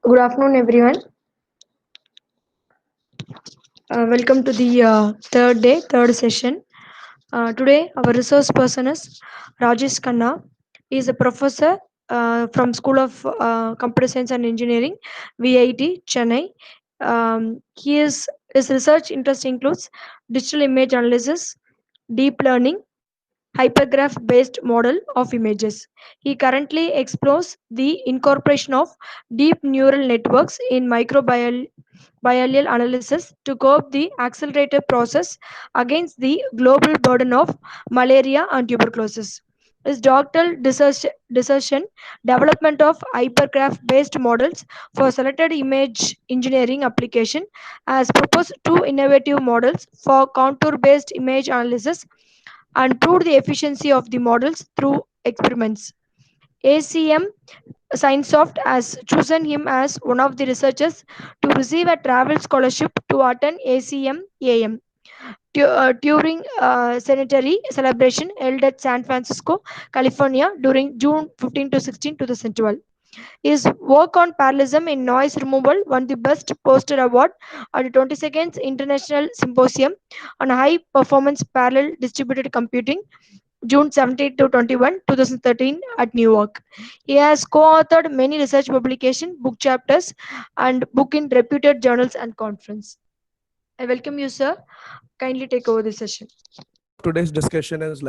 Good afternoon, everyone. Welcome to the third session. Today, our resource person is Rajesh Khanna. He is a professor from School of Computer Science and Engineering, VIT, Chennai. His research interest includes digital image analysis, deep learning, hypergraph-based model of images. He currently explores the incorporation of deep neural networks in microbial biennial analysis to curb the accelerated process against the global burden of malaria and tuberculosis. His doctoral dissertation, development of hypergraph based models for selected image engineering application, has proposed two innovative models for contour based image analysis and proved the efficiency of the models through experiments. ACM Sciencesoft has chosen him as one of the researchers to receive a travel scholarship to attend ACM AM during Centenary celebration held at San Francisco, California during June 15 to 16, 2012. His work on parallelism in noise removal won the Best Poster Award at the 22nd International Symposium on High Performance Parallel Distributed Computing June 17 to 21, 2013 at New York. He has co-authored many research publications, book chapters, and book in reputed journals and conference. I welcome you, sir. Kindly take over the session. Today's discussion is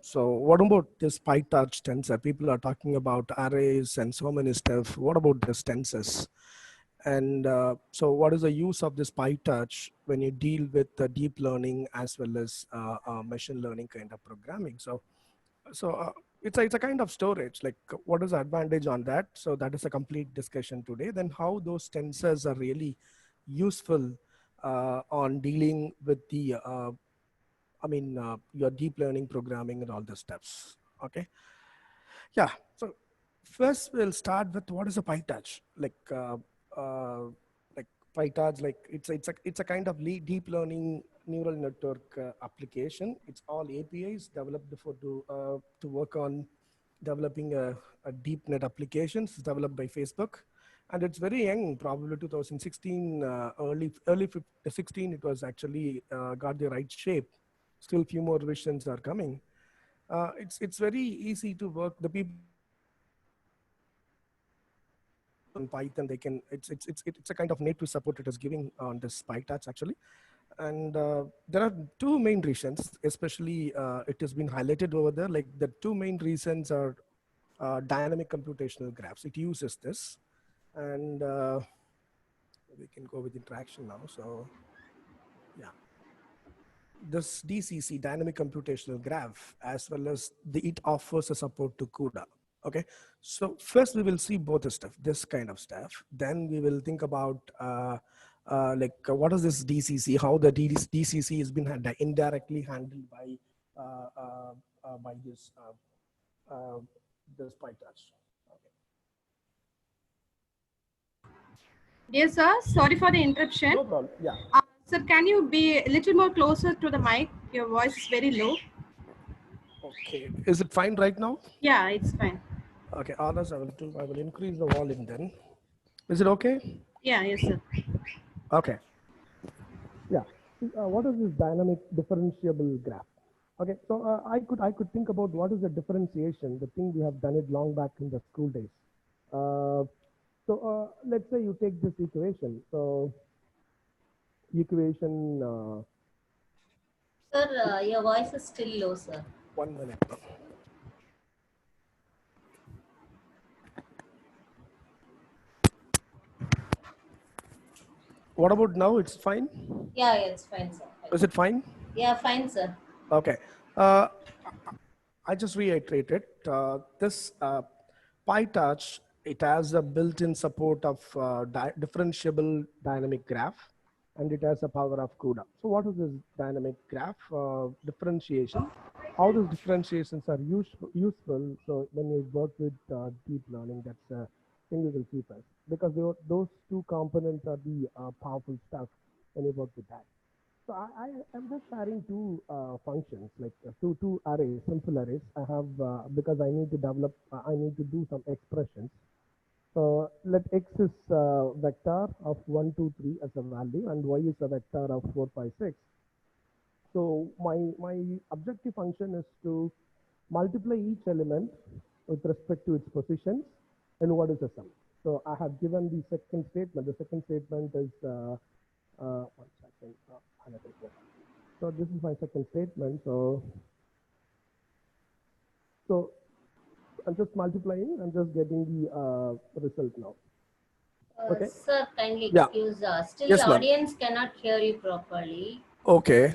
so what about this PyTorch tensor? People are talking about arrays and so many stuff. What about this tensors? And so what is the use of this PyTorch when you deal with deep learning as well as machine learning kind of programming? So it's a kind of storage. Like, what is the advantage on that? So that is a complete discussion today. Then how those tensors are really useful on dealing with the your deep learning programming and all the steps. Okay. Yeah. So first we'll start with what is a PyTorch? Like PyTorch, like it's a kind of deep learning neural network application. It's all APIs developed to work on developing a deep net applications developed by Facebook. And it's very young, probably 2016, early 16. It was actually got the right shape. Still few more versions are coming. It's very easy to work. The people on Python, they can, it's a kind of native support it is giving on this PyTorch actually. And there are two main reasons, especially it has been highlighted over there. Like the two main reasons are dynamic computational graphs. It uses this, and we can go with interaction now. So yeah, this DCC, dynamic computational graph, as well as it offers a support to CUDA. Okay, so first we will see both the stuff, this kind of stuff. Then we will think about what is this DCC, how the DCC has been indirectly handled by this PyTorch. Dear sir, sorry for the interruption. No problem. Yeah. Sir, can you be a little more closer to the mic? Your voice is very low. Okay. Is it fine right now? Yeah, it's fine. Okay. Others, I will increase the volume then. Is it okay? Yeah, yes, sir. Okay. Yeah. What is this dynamic differentiable graph? Okay. So I could think about what is the differentiation. The thing we have done it long back in the school days. Let's say you take this equation. So equation. Sir, your voice is still low, sir. 1 minute. What about now? It's fine? Yeah, it's fine, sir. Is it fine? Yeah, fine, sir. Okay. I just reiterated this PyTorch. It has a built-in support of differentiable dynamic graph, and it has a power of CUDA. So what is this dynamic graph differentiation? How these differentiations are useful. So when you work with deep learning, that's a thing we will see first, because those two components are the powerful stuff when you work with that. So I am just sharing two functions, like two arrays, simple arrays. I have because I need to develop, I need to do some expressions. Let x is vector of 1, 2, 3 as a value, and y is a vector of 4, 5, 6. So my objective function is to multiply each element with respect to its positions and what is the sum. So I have given the second statement. The second statement is, 1 second, another one. So this is my second statement. So I'm just multiplying. I'm just getting the result now. Okay. Sir, kindly Yeah. excuse. Still, Yes, ma'am. audience cannot hear you properly. Okay.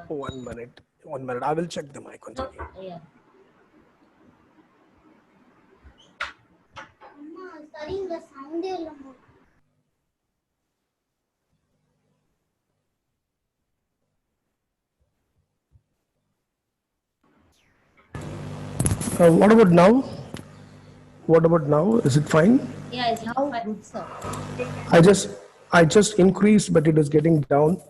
So, 1 minute. 1 minute. I will check the mic once no, again. yeah. What about now? What about now? Is it fine? Yeah, it's Now fine, good. sir. I just I just increased, but it is getting down.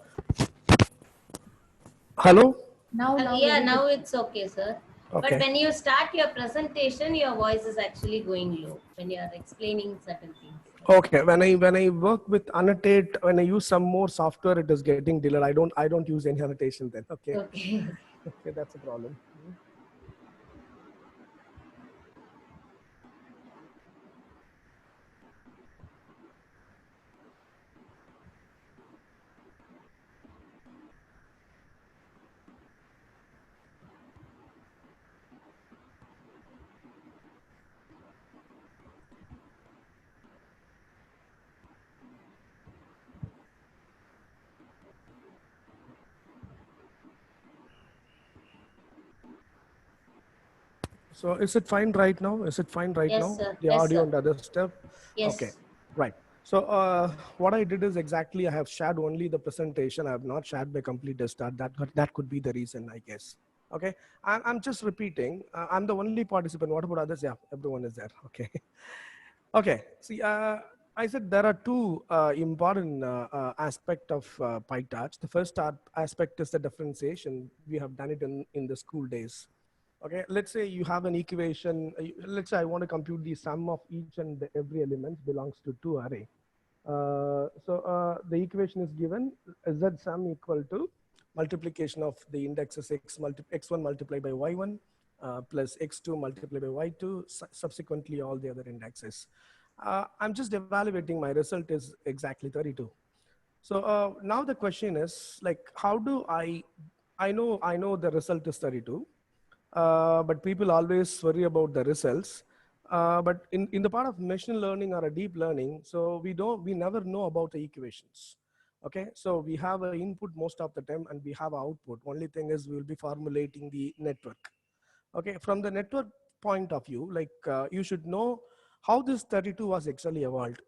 Now Yeah, very good. now it's okay, sir. But Okay. when you start your presentation, your voice is actually going low when you are explaining certain things. Okay. When I work with annotate, when I use some more software, it is getting delayed. I don't use any annotation then. Okay. Okay. Okay, that's a problem. So is it fine right now? Is it fine right Yes, now? sir. The Yes, audio sir. and other stuff? Okay, Yes. right. So what I did is exactly I have shared only the presentation. I have not shared my complete desktop. That could be the reason, I guess. Okay, I'm just repeating. I'm the only participant. What about others? Yeah, everyone is there. Okay. Okay. See, I said there are two important aspect of PyTorch. The first aspect is the differentiation. We have done it in the school days. Okay, let's say you have an equation. Let's say I want to compute the sum of each and every element belongs to two array. The equation is given z sum equal to multiplication of the indexes x1 multiplied by y1 plus x2 multiplied by y2, subsequently all the other indexes. I'm just evaluating my result is exactly 32. So now the question is like, how do I know the result is 32, but people always worry about the results. But in the part of machine learning or a deep learning, so we never know about the equations. Okay, so we have an input most of the time and we have output. Only thing is we will be formulating the network. Okay, from the network point of view, like you should know how this 32 was actually evolved.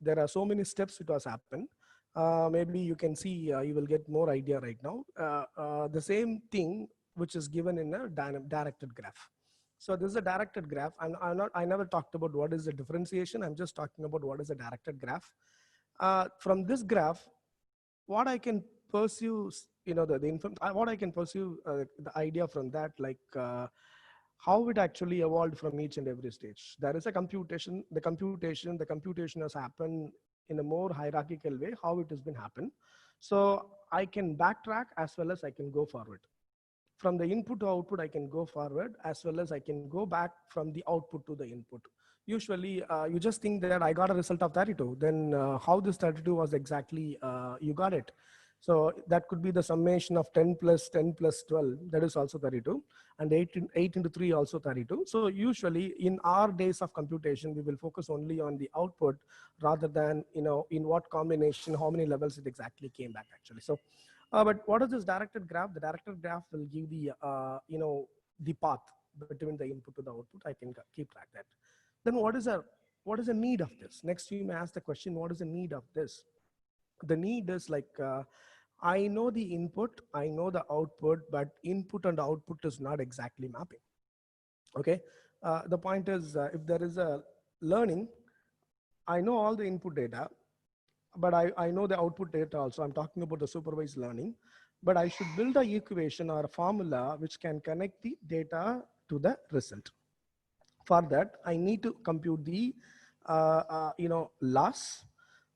There are so many steps it was happened. Maybe you can see, you will get more idea right now. The same thing which is given in a directed graph. So this is a directed graph, and I never talked about what is the differentiation. I'm just talking about what is a directed graph. From this graph, what I can pursue, what I can pursue, the idea from that, like how it actually evolved from each and every stage. There is a computation. The computation has happened in a more hierarchical way. How it has been happened. So I can backtrack as well as I can go forward. From the input to output, I can go forward as well as I can go back from the output to the input. Usually, you just think that I got a result of 32. Then how this 32 was exactly, you got it. So that could be the summation of 10 plus 12. That is also 32. And 8 into 3 also 32. So usually in our days of computation, we will focus only on the output rather than, in what combination, how many levels it exactly came back actually. So but what is this directed graph? The directed graph will give the path between the input to the output. I can keep track that. Then what is the need of this? Next, you may ask the question, what is the need of this? The need is like, I know the input, I know the output, but input and output is not exactly mapping. Okay. The point is, if there is a learning, I know all the input data, but I know the output data also. I'm talking about the supervised learning, but I should build a equation or a formula which can connect the data to the result. For that, I need to compute the loss.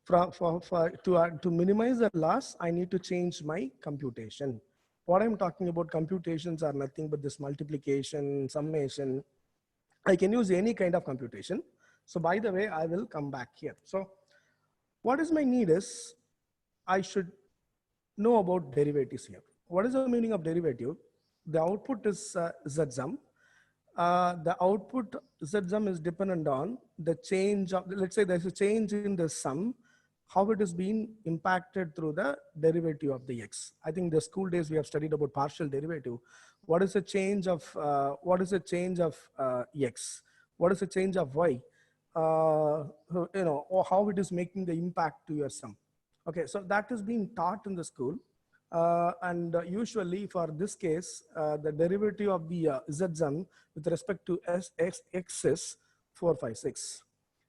To minimize the loss, I need to change my computation. What I'm talking about, computations are nothing but this multiplication, summation. I can use any kind of computation. So by the way, I will come back here. So what is my need is, I should know about derivatives here. What is the meaning of derivative? The output is z sum. The output z sum is dependent on the change of, let's say there's a change in the sum, how it is being impacted through the derivative of the x. I think the school days we have studied about partial derivative. What is the change of x? What is the change of y? Or how it is making the impact to your sum. Okay, so that is being taught in the school. And usually for this case, the derivative of the z sum with respect to x is 4, 5, 6.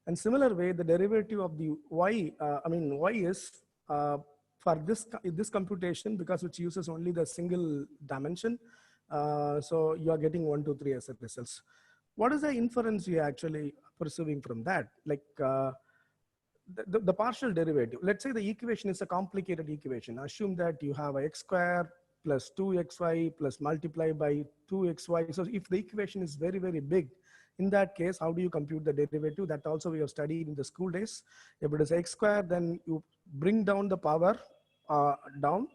And similar way, the derivative of the y, y is for this computation, because which uses only the single dimension. So you are getting 1, 2, 3 as a results. What is the inference you are actually pursuing from that? Like the partial derivative. Let's say the equation is a complicated equation. Assume that you have a x square plus 2xy plus multiply by 2xy. So if the equation is very, very big, in that case, how do you compute the derivative? That also we have studied in the school days. If it is x square, then you bring down the power down.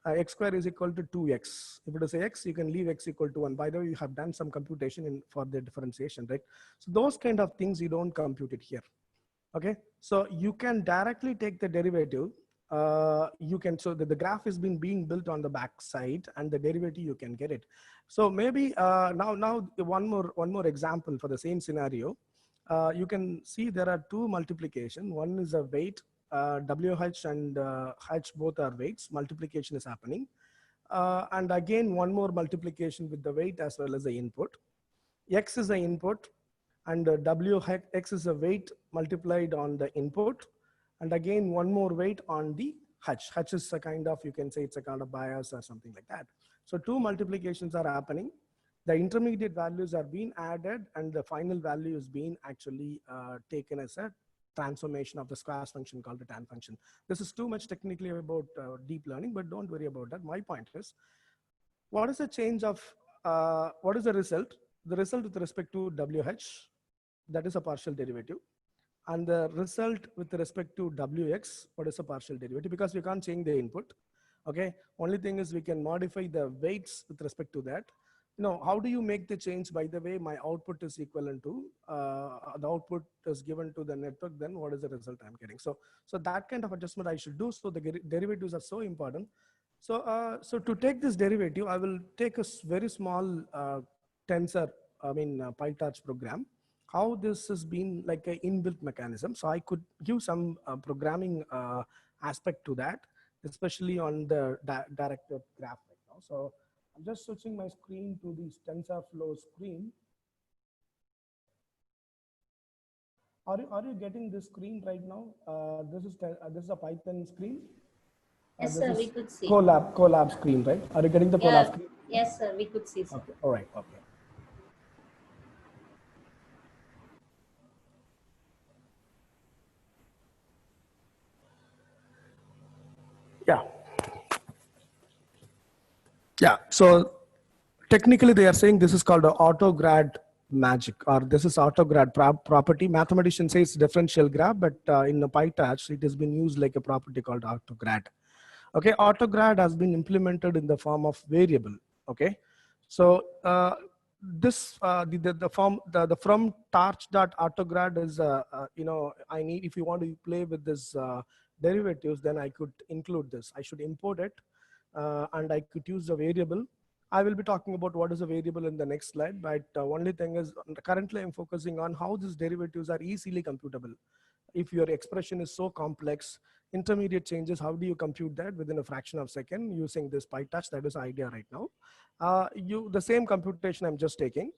X square is equal to 2x. If it is x, you can leave x equal to 1. By the way, you have done some computation for the differentiation, right? So those kind of things you don't compute it here. Okay, so you can directly take the derivative. So the graph is being built on the back side, and the derivative you can get it. So maybe now one more example for the same scenario. You can see there are two multiplication. One is a weight, WH and H both are weights. Multiplication is happening, and again one more multiplication with the weight as well as the input. X is the input, and WX is a weight multiplied on the input, and again one more weight on the H. H is a kind of, you can say it's a kind of bias or something like that. So two multiplications are happening. The intermediate values are being added, and the final value is being actually taken as a transformation of the squares function called the tan function. This is too much technically about deep learning, but don't worry about that. My point is, what is the change of, what is the result? The result with respect to WH, that is a partial derivative. And the result with respect to WX, what is a partial derivative? Because we can't change the input. Okay, only thing is we can modify the weights with respect to that. How do you make the change? By the way, my output is equivalent to, the output is given to the network, then what is the result I'm getting? So that kind of adjustment I should do. So the derivatives are so important. So to take this derivative, I will take a very small tensor, PyTorch program. How this has been like an inbuilt mechanism. So I could give some programming aspect to that, especially on the directed graph right now. So I'm just switching my screen to this TensorFlow screen. Are you getting this screen right now? This is a Python screen. Yes, sir, we could see. Colab screen, right? Are you getting the Colab screen? Yes, sir, we could see, sir. Okay, all right, okay. Yeah, so technically they are saying this is called an autograd magic, or this is autograd property. Mathematician says differential graph, but in the PyTorch, it has been used like a property called autograd. Okay, autograd has been implemented in the form of variable. Okay, so the from torch.autograd is I need, if you want to play with this derivatives, then I could include this. I should import it, and I could use the variable. I will be talking about what is a variable in the next slide, but only thing is currently I'm focusing on how these derivatives are easily computable. If your expression is so complex, intermediate changes, how do you compute that within a fraction of a second using this PyTorch? That is the idea right now. The same computation I'm just taking.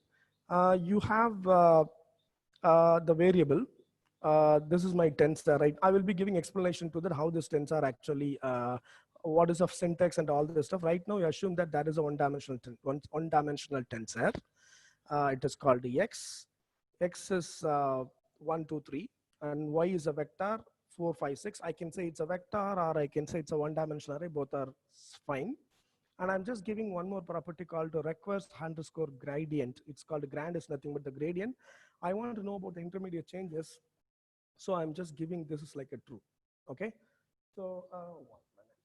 You have the variable. This is my tensor, right? I will be giving explanation to that, how this tensor actually, what is of syntax and all this stuff. Right now, you assume that that is a one-dimensional tensor. It is called X. X is 1, 2, 3. and y is a vector 4, 5, 6. I can say it's a vector, or I can say it's a one-dimensional array. Both are fine. And I'm just giving one more property called request underscore gradient. It's called grand is nothing but the gradient. I want to know about the intermediate changes. So I'm just giving this is like a true. Okay. So 1 minute.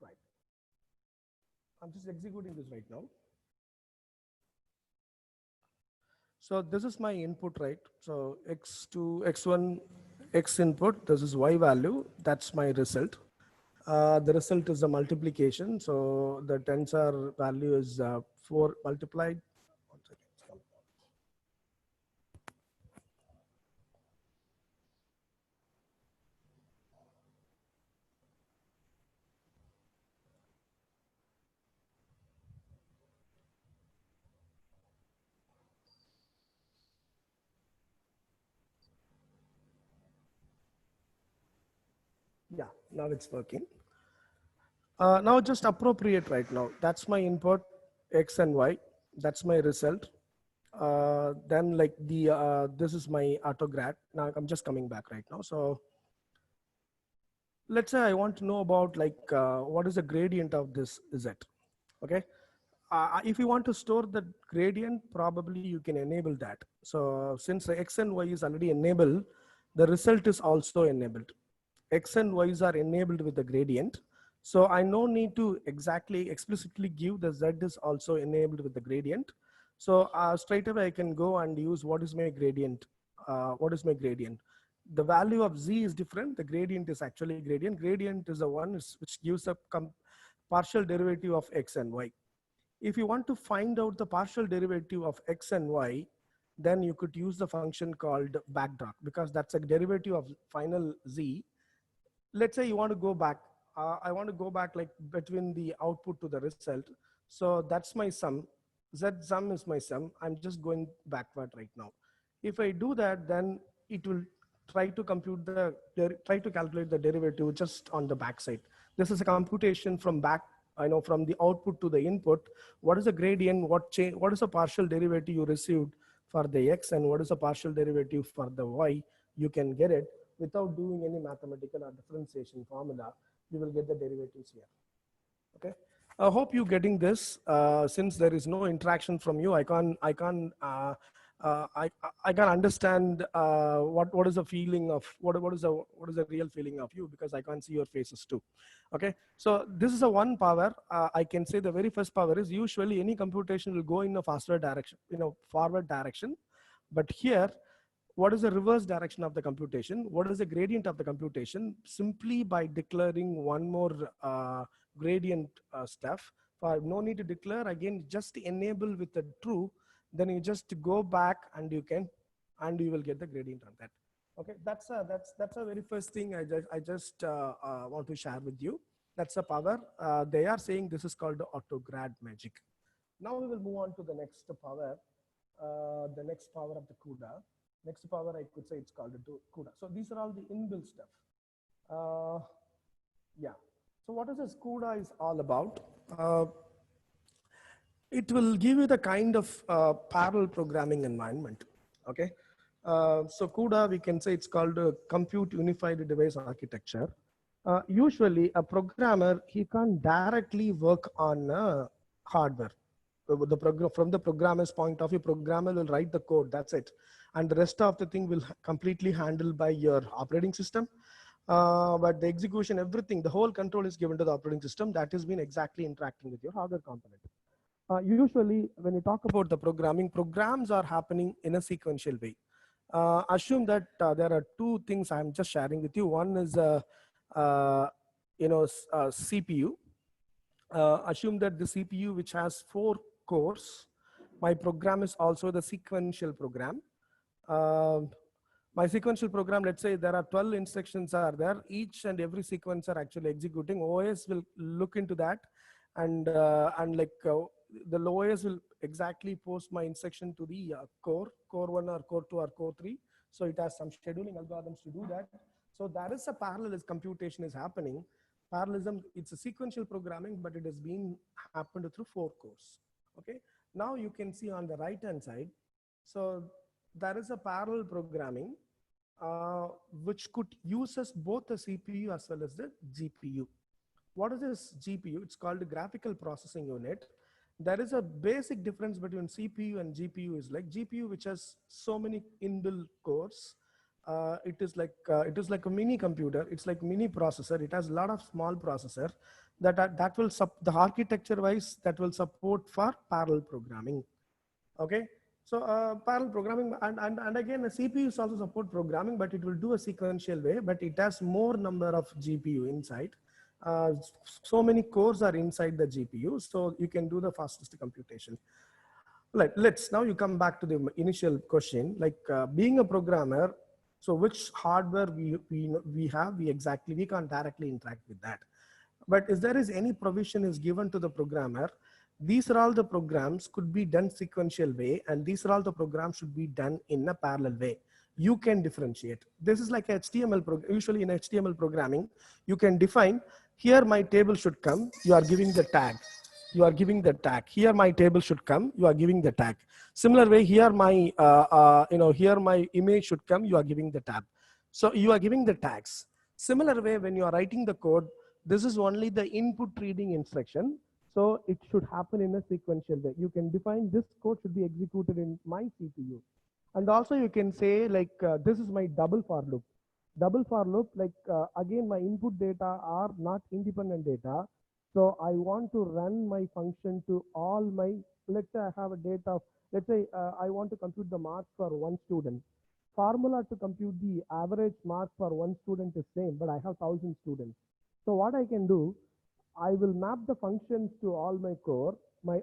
Right. I'm just executing this right now. So this is my input, right? So x2, x1, x input, this is y value, that's my result. The result is a multiplication. So the tensor value is 4 multiplied. One second. Yeah, now it's working. Now just appropriate right now. That's my input, x and y. That's my result. Then like this is my autograd. Now I'm just coming back right now. So let's say I want to know about like what is the gradient of this z. Okay. If you want to store the gradient, probably you can enable that. So since the x and y is already enabled, the result is also enabled. X and Y's are enabled with the gradient. So I no need to exactly explicitly give the Z is also enabled with the gradient. So straight away I can go and use what is my gradient. What is my gradient? The value of Z is different. The gradient is actually gradient. Gradient is the one which gives a partial derivative of X and Y. If you want to find out the partial derivative of X and Y, then you could use the function called backdraw, because that's a derivative of final Z. Let's say you want to go back. I want to go back like between the output to the result. So that's my sum. Z sum is my sum. I'm just going backward right now. If I do that, then it will try to compute try to calculate the derivative just on the back side. This is a computation from back, I know, from the output to the input. What is the gradient? What is the partial derivative you received for the x, and what is the partial derivative for the y? You can get it without doing any mathematical or differentiation formula. You will get the derivatives here. Okay. I hope you're getting this. Since there is no interaction from you, I can understand what is the feeling of what is the real feeling of you, because I can't see your faces too. Okay, so this is a one power. I can say the very first power is usually any computation will go in a faster direction, forward direction. But here, what is the reverse direction of the computation? What is the gradient of the computation? Simply by declaring one more gradient stuff. For no need to declare, again, just enable with the true, then you just go back and you will get the gradient on that. Okay, that's a very first thing I just want to share with you. That's a power. They are saying this is called autograd magic. Now we will move on to the next power, the next power of the CUDA. Next power, I could say it's called CUDA. So these are all the inbuilt stuff. Yeah. So what is this CUDA is all about? It will give you the kind of parallel programming environment. Okay. So CUDA, we can say it's called a Compute Unified Device Architecture. Usually a programmer, he can't directly work on hardware. From the programmer's point of view, programmer will write the code, that's it. And the rest of the thing will completely handled by your operating system. But the execution, everything, the whole control is given to the operating system that has been exactly interacting with your hardware component. Usually, when you talk about the programming, programs are happening in a sequential way. Assume that there are two things I'm just sharing with you. One is CPU. Assume that the CPU, which has 4 cores, my program is also the sequential program. My sequential program, let's say there are 12 instructions are there. Each and every sequence are actually executing. OS will look into that, and the OS will exactly post my instruction to the core 1 or core 2 or core 3. So it has some scheduling algorithms to do that. So there is a parallel as computation is happening. Parallelism, it's a sequential programming, but it has been happened through 4 cores. Okay. Now you can see on the right hand side. So there is a parallel programming which could uses both the CPU as well as the GPU. What is this GPU? It's called the graphical processing unit. There is a basic difference between CPU and GPU is like GPU, which has so many inbuilt cores. It is like a mini computer. It's like mini processor. It has a lot of small processor that will the architecture wise that will support for parallel programming. Okay. So parallel programming and again the CPU is also support programming, but it will do a sequential way, but it has more number of GPU inside. So many cores are inside the GPU, so you can do the fastest computation. Let's now you come back to the initial question, like being a programmer. So which hardware we have, we can't directly interact with that. But if there is any provision is given to the programmer, these are all the programs could be done sequential way, and these are all the programs should be done in a parallel way. You can differentiate. This is like HTML usually in HTML programming, you can define here my table should come, you are giving the tag. You are giving the tag. Here my table should come, you are giving the tag. Similar way, here my here my image should come, you are giving the tab. So you are giving the tags. Similar way, when you are writing the code, this is only the input reading instruction. So it should happen in a sequential way. You can define this code should be executed in my CPU. And also you can say like, this is my double for loop. Double for loop, like again, my input data are not independent data. So I want to run my function to all my, let's say I have a data of, let's say I want to compute the marks for one student. Formula to compute the average mark for one student is same, but I have 1,000 students. So what I can do, I will map the functions to all my core.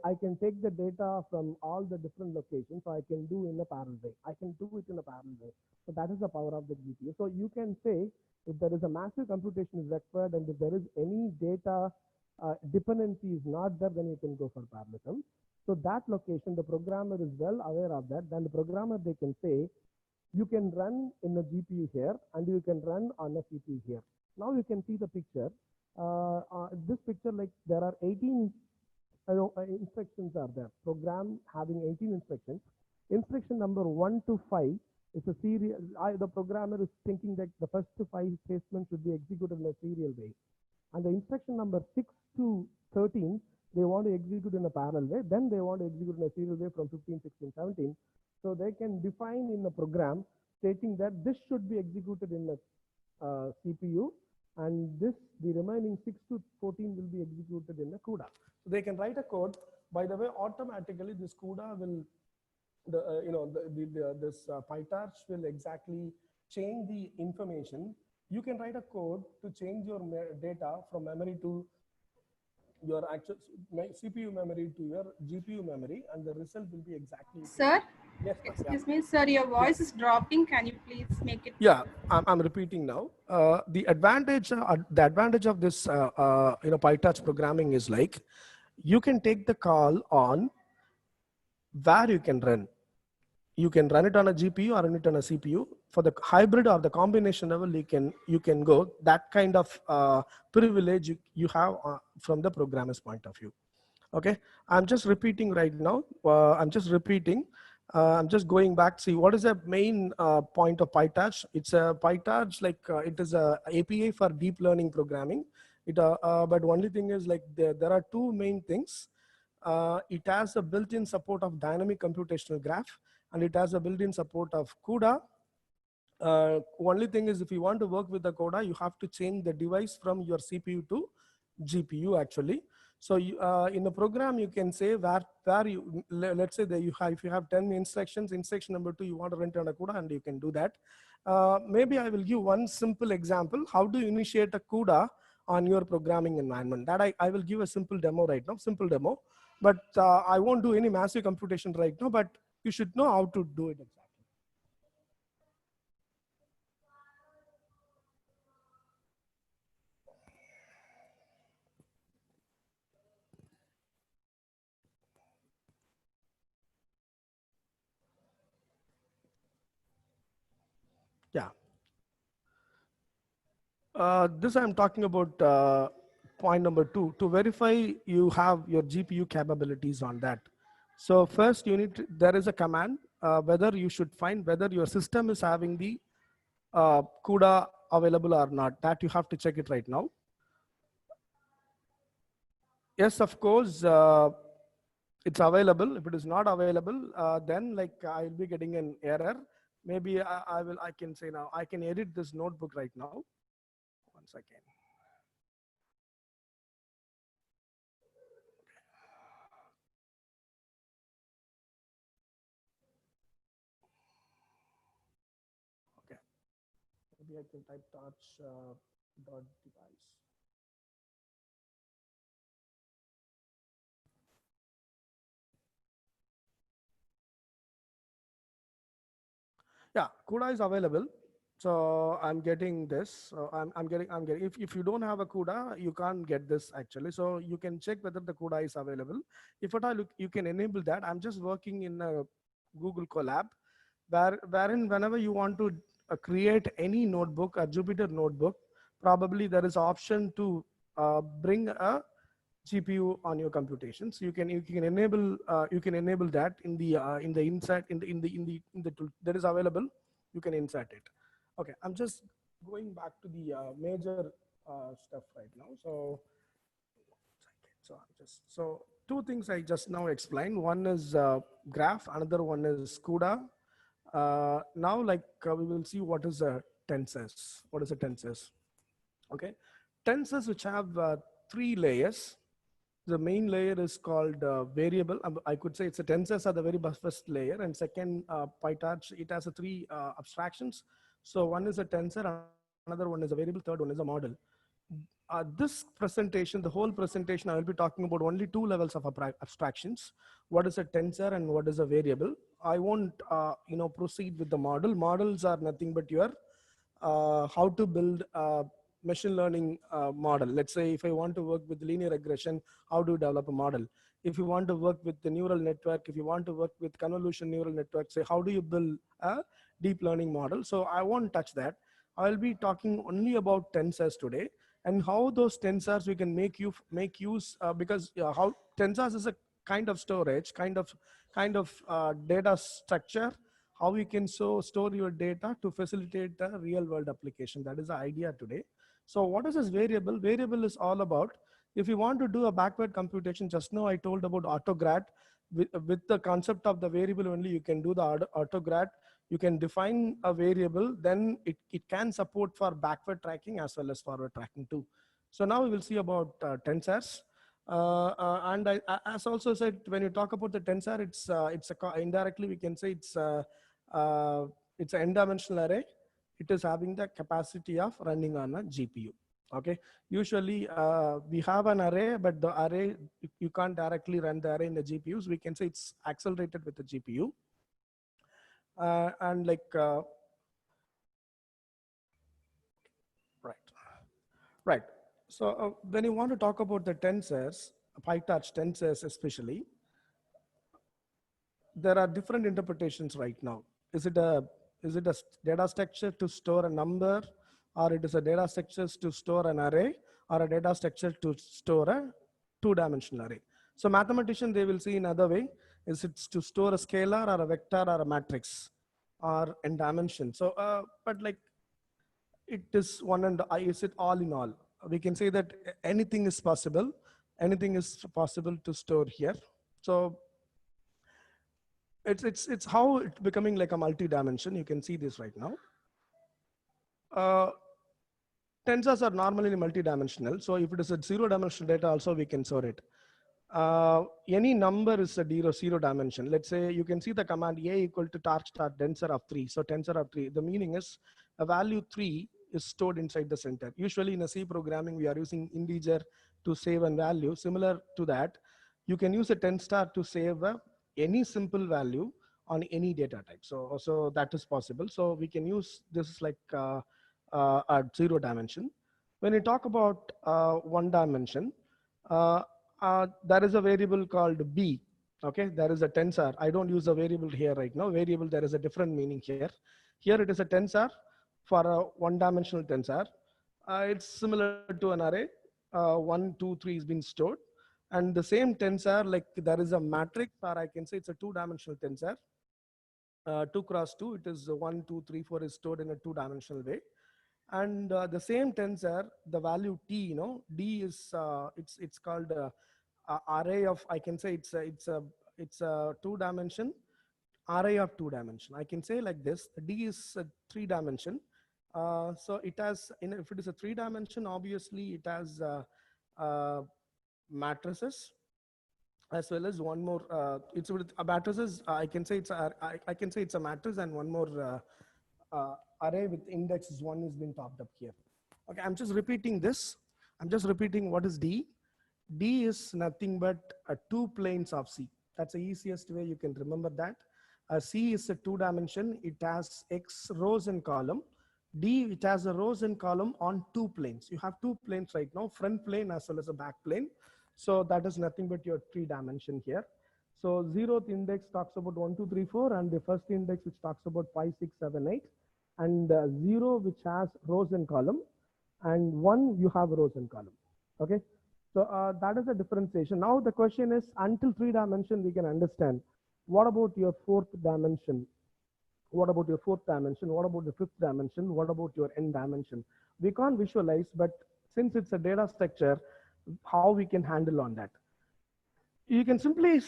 I can take the data from all the different locations, so I can do in a parallel way. I can do it in a parallel way. So that is the power of the GPU. So you can say if there is a massive computation is required and if there is any data dependency is not there, then you can go for parallelism. So that location, the programmer is well aware of that. Then the programmer, they can say, you can run in a GPU here and you can run on a CPU here. Now you can see the picture. This picture, like there are 18 instructions are there. Program having 18 instructions. Instruction number 1 to 5 is a serial. The programmer is thinking that the first 5 statements should be executed in a serial way. And the instruction number 6 to 13, they want to execute in a parallel way. Then they want to execute in a serial way from 15, 16, 17. So they can define in the program stating that this should be executed in a CPU, and the remaining 6 to 14 will be executed in a CUDA. So they can write a code. By the way, automatically this CUDA will, this PyTorch will exactly change the information. You can write a code to change your data from memory to your actual CPU memory to your GPU memory, and the result will be exactly. Sir, yes, excuse me, sir, your voice is dropping. Can you please make it? Yeah, I'm repeating now. The advantage of this PyTorch programming is like you can take the call on where you can run. You can run it on a GPU or run it on a CPU. For the hybrid or the combination level, you can go. That kind of privilege you have from the programmer's point of view. Okay, I'm just repeating right now. I'm just repeating. I'm just going back. See, what is the main point of PyTorch? It's a PyTorch, like it is a API for deep learning programming. But only thing is like there are two main things. It has a built-in support of dynamic computational graph, and it has a built-in support of CUDA. Only thing is, if you want to work with the CUDA, you have to change the device from your CPU to GPU actually. So you, in the program, you can say where you, let's say that if you have 10 instructions, instruction number 2, you want to run it on a CUDA, and you can do that. Maybe I will give one simple example, how to initiate a CUDA on your programming environment. That I will give a simple demo right now, simple demo. But I won't do any massive computation right now, but you should know how to do it exactly. Yeah. This I'm talking about point number 2. To verify you have your GPU capabilities on that. So first you need to, there is a command whether you should find whether your system is having the CUDA available or not. That you have to check it right now. Yes, of course, it's available. If it is not available, then like I'll be getting an error. Maybe I can say now, I can edit this notebook right now. One second. Okay. Maybe I can type touch dot device. Yeah, CUDA is available. So I'm getting this. So I'm getting, if you don't have a CUDA, you can't get this actually. So you can check whether the CUDA is available. If at all you can enable that. I'm just working in a Google Colab, wherein whenever you want to create any notebook, a Jupyter notebook, probably there is option to bring a GPU on your computations. You can enable that in the insert in the tool that is available. You can insert it. Okay, I'm just going back to the major stuff right now. So two things I just now explained. One is graph, another one is CUDA. Now, like we will see what is a tensors. What is a tensors? Okay, tensors which have 3 layers. The main layer is called variable. I could say it's a tensors are the very first layer, and second PyTorch, it has a 3 abstractions. So one is a tensor, another one is a variable, third one is a model. This presentation, the whole presentation, I will be talking about only 2 levels of abstractions. What is a tensor and what is a variable? I won't proceed with the model. Models are nothing but your how to build a machine learning model. Let's say if I want to work with linear regression, how do you develop a model? If you want to work with the neural network, if you want to work with convolution neural network, say how do you build a deep learning model? So I won't touch that. I'll be talking only about tensors today, and how those tensors we can make use because how tensors is a kind of storage, kind of data structure, how you can store your data to facilitate the real world application. That is the idea today. So what is this variable? Variable is all about, if you want to do a backward computation, just now I told about autograd. With the concept of the variable only, you can do the autograd. You can define a variable, then it can support for backward tracking as well as forward tracking too. So now we will see about tensors. And as also said, when you talk about the tensor, indirectly we can say it's an n-dimensional array. It is having the capacity of running on a GPU. Okay. Usually we have an array, but the array you can't directly run the array in the GPUs. We can say it's accelerated with the GPU. And like right. So when you want to talk about the tensors, PyTorch tensors especially, there are different interpretations right now. Is it a data structure to store a number, or it is a data structure to store an array, or a data structure to store a 2-dimensional array? So mathematician, they will see in other way, is it to store a scalar or a vector or a matrix or n dimension. So but like it is one and is it all in all? We can say that anything is possible. Anything is possible to store here. So it's how it's becoming like a multi-dimension. You can see this right now. Tensors are normally multi-dimensional. So if it is a 0-dimensional data, also we can store it. Any number is a zero dimension. Let's say you can see the command a equal to torch start tensor of 3. So tensor of 3, the meaning is a value 3 is stored inside the center. Usually in a C programming, we are using integer to save a value. Similar to that, you can use a tensor to save any simple value on any data type. So that is possible. So we can use this like a 0 dimension. When you talk about 1 dimension, there is a variable called b. Okay, there is a tensor. I don't use a variable here right now. Variable, there is a different meaning here. Here it is a tensor for a 1-dimensional tensor. It's similar to an array. 1, 2, 3 is being stored. And the same tensor, like there is a matrix, or I can say it's a two-dimensional tensor. 2 cross 2, it is 1, 2, 3, 4 is stored in a two-dimensional way. And the same tensor, the value t, d is it's called array of, I can say it's a two-dimension array of two-dimension. I can say like this: d is a three-dimension. So it has, if it is a three-dimension, obviously it has uh, matrices, as well as one more. It's with matrices. I can say I can say it's a matrix, and one more array with indexes. One is being topped up here. Okay, I'm just repeating this. I'm just repeating what is D. D is nothing but two planes of C. That's the easiest way you can remember that. C is a two-dimension. It has X rows and column. D, it has a rows and column on two planes. You have two planes right now, front plane as well as a back plane. So that is nothing but your three-dimension here. So 0th index talks about 1, 2, 3, 4, and the first index which talks about 5, 6, 7, 8, and 0 which has rows and column, and 1 you have rows and column. Okay, so that is a differentiation. Now the question is, until three dimension we can understand. What about your fourth dimension? What about your fourth dimension? What about the fifth dimension? What about your n dimension? We can't visualize, but since it's a data structure, how we can handle on that? We can simply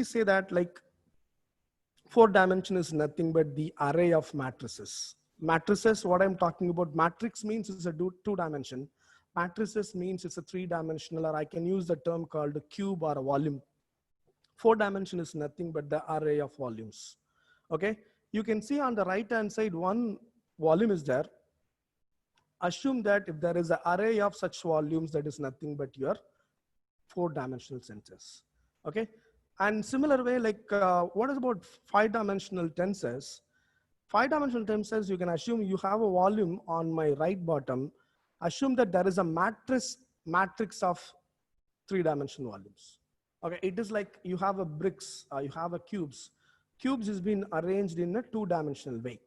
say that like fourth dimension is nothing but the array of matrices. Matrices, what I'm talking about, matrix means it's a two dimension. Matrices means it's a three dimensional, or I can use the term called a cube or a volume. Four dimension is nothing but the array of volumes. Okay, you can see on the right hand side one volume is there. Assume that if there is an array of such volumes, that is nothing but your four-dimensional sensors. Okay, and similar way, like what is about five-dimensional tensors? Five-dimensional tensors, you can assume you have a volume on my right bottom. Assume that there is a matrix of three-dimensional volumes. Okay, it is like you have a bricks, you have a cubes. Cubes is being arranged in a two-dimensional way.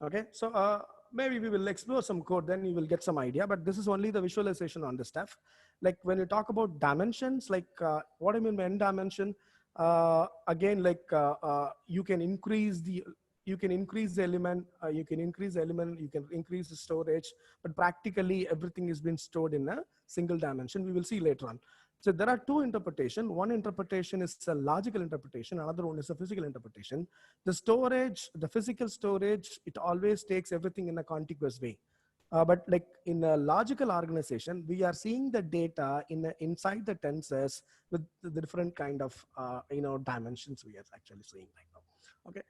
Okay, so maybe we will explore some code, then you will get some idea, but this is only the visualization on the stuff. Like when you talk about dimensions, like what I mean by n dimension, again, like you can increase the element, you can increase the storage, but practically everything is being stored in a single dimension. We will see later on. So there are two interpretations. One interpretation is a logical interpretation. Another one is a physical interpretation. The storage, the physical storage, it always takes everything in a contiguous way. But like in a logical organization, we are seeing the data inside the tensors with the different kind of dimensions we are actually seeing right now. Okay,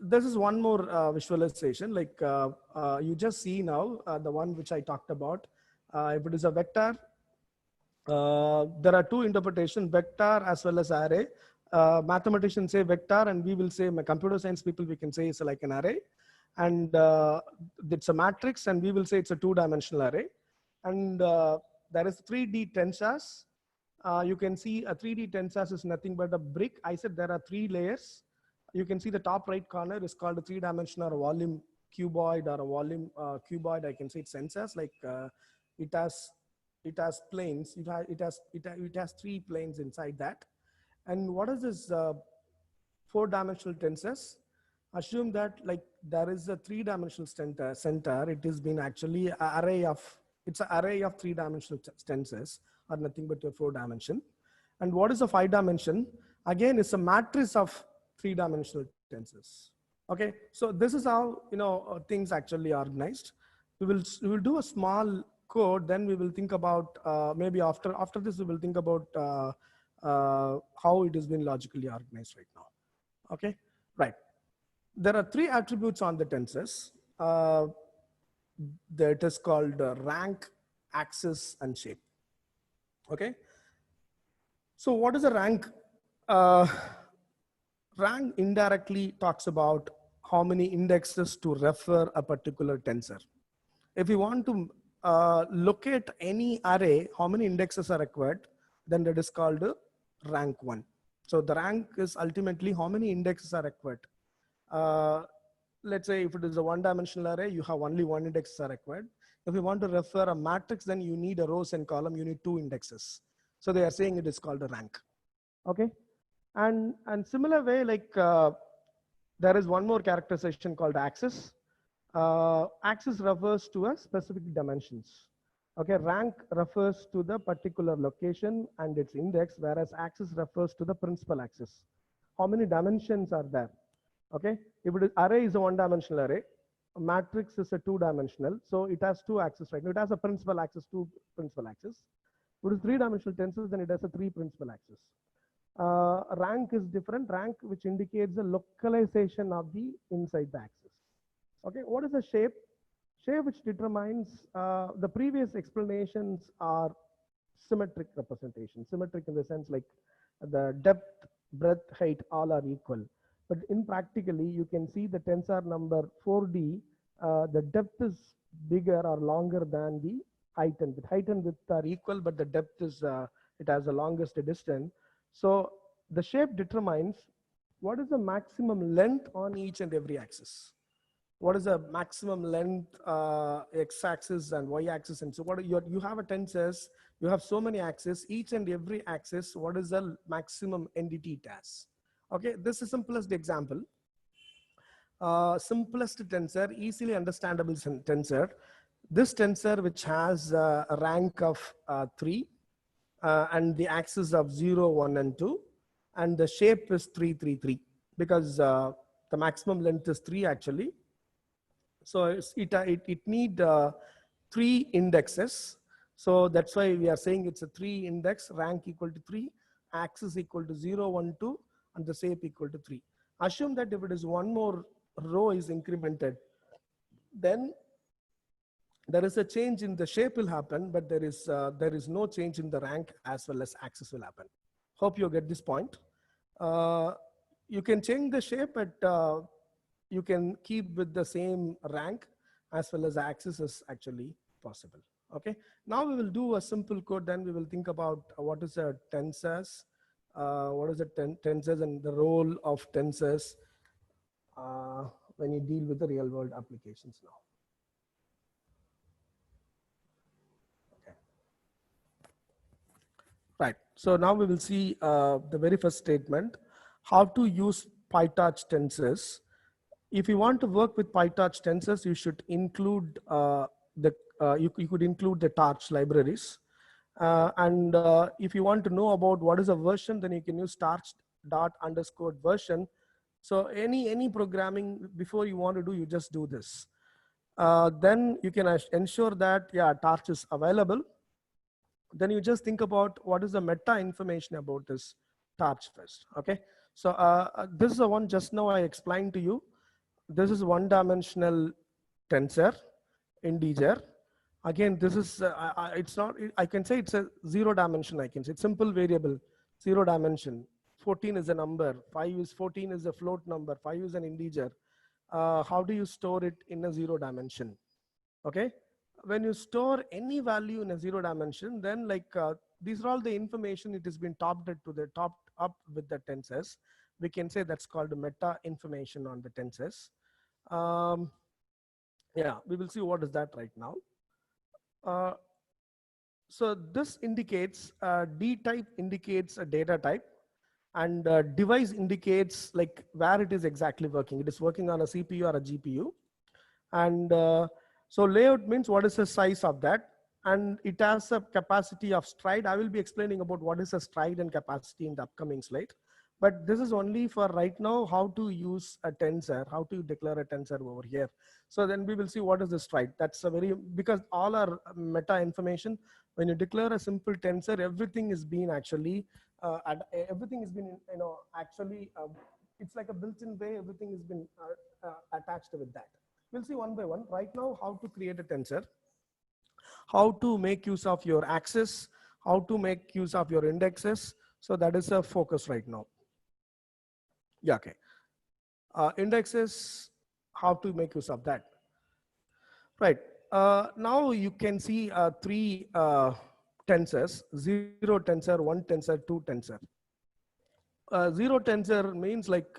this is one more visualization. Like you just see now the one which I talked about. If it is a vector, there are two interpretations, vector as well as array. Mathematicians say vector, and we will say, my computer science people, we can say it's like an array. And it's a matrix, and we will say it's a two-dimensional array. And there is 3D tensors. You can see a 3D tensors is nothing but a brick. I said there are three layers. You can see the top right corner is called a three-dimensional or volume cuboid, or a volume cuboid. I can say it's sensors, like it has planes. It has three planes inside that. And what is this four-dimensional tensors? Assume that like there is a three-dimensional center. It has been actually an array of, it's an array of three-dimensional tensors, or nothing but a four-dimension. And what is a five-dimension? Again, it's a matrix of three-dimensional tensors. Okay, so this is how things actually organized. We will do a small code, then we will think about maybe after this we will think about how it has been logically organized right now. Okay, right. There are three attributes on the tensors. That is called rank, axis, and shape. Okay, so what is a rank? Rank indirectly talks about how many indexes to refer a particular tensor. If you want to locate any array, how many indexes are required, then that is called rank 1. So the rank is ultimately how many indexes are required. Let's say if it is a one-dimensional array, you have only one indexes are required. If you want to refer a matrix, then you need a rows and column, you need 2 indexes. So they are saying it is called a rank. Okay. And similar way, like there is one more characterization called axis. Axis refers to a specific dimensions. Okay, rank refers to the particular location and its index, whereas axis refers to the principal axis. How many dimensions are there? Okay, if it is array is a one-dimensional array, a matrix is a two-dimensional, so it has 2 axes, right? Now it has a principal axis, 2 principal axis. If it is 3-dimensional tensors, then it has a 3 principal axis. Rank is different. Rank, which indicates the localization of the inside the axis. Okay, what is the shape? Shape which determines the previous explanations are symmetric representation. Symmetric in the sense like the depth, breadth, height all are equal. But in practically, you can see the tensor number 4D, the depth is bigger or longer than the height and width. Height and width are equal, but the depth is, it has the longest distance. So the shape determines what is the maximum length on each and every axis. What is the maximum length, x-axis and y-axis, and so what you have a tensors, you have so many axes, each and every axis, what is the maximum entity it has? Okay, this is simplest example. Simplest tensor, easily understandable tensor. This tensor which has a rank of 3 and the axis of 0, 1, and 2, and the shape is 3, 3, 3 because the maximum length is 3 actually. So it need 3 indexes. So that's why we are saying it's a 3 index, rank equal to 3, axis equal to 0, 1, 2, and the shape equal to 3. Assume that if it is one more row is incremented, then there is a change in the shape will happen, but there is no change in the rank as well as axis will happen. Hope you get this point. You can change the shape, but you can keep with the same rank as well as axis is actually possible. Okay. Now we will do a simple code. Then we will think about what is a tensors, what is a tensors and the role of tensors when you deal with the real world applications now. Okay. Right. So now we will see the very first statement, how to use PyTorch tensors. If you want to work with PyTorch tensors, you should include you could include the torch libraries. If you want to know about what is a version, then you can use torch._version. So any programming before you want to do, you just do this. Then you can ensure that torch is available. Then you just think about what is the meta information about this torch first. Okay. So this is the one just now I explained to you. This is one-dimensional tensor, integer. Again, this is, it's not, I can say it's a 0 dimension. I can say it's simple variable, 0 dimension. 14 is a number, 14 is a float number, 5 is an integer. How do you store it in a 0 dimension? Okay. When you store any value in a 0 dimension, then like these are all the information it has been topped up with the tensors. We can say that's called meta information on the tensors. Yeah, we will see what is that right now. So this indicates D type indicates a data type, and device indicates like where it is exactly working. It is working on a CPU or a GPU. And so layout means what is the size of that, and it has a capacity of stride. I will be explaining about what is a stride and capacity in the upcoming slide. But this is only for right now, how to use a tensor, how to declare a tensor over here. So then we will see what is the stride. That's a very, because all our meta information, when you declare a simple tensor, everything is being actually, everything has been, actually, it's like a built-in way, everything has been attached with that. We'll see one by one. Right now, how to create a tensor, how to make use of your axis, how to make use of your indexes. So that is a focus right now. Yeah, okay. Indexes, how to make use of that. Right. Now you can see 3 tensors, 0 tensor, 1 tensor, 2 tensor. 0 tensor means like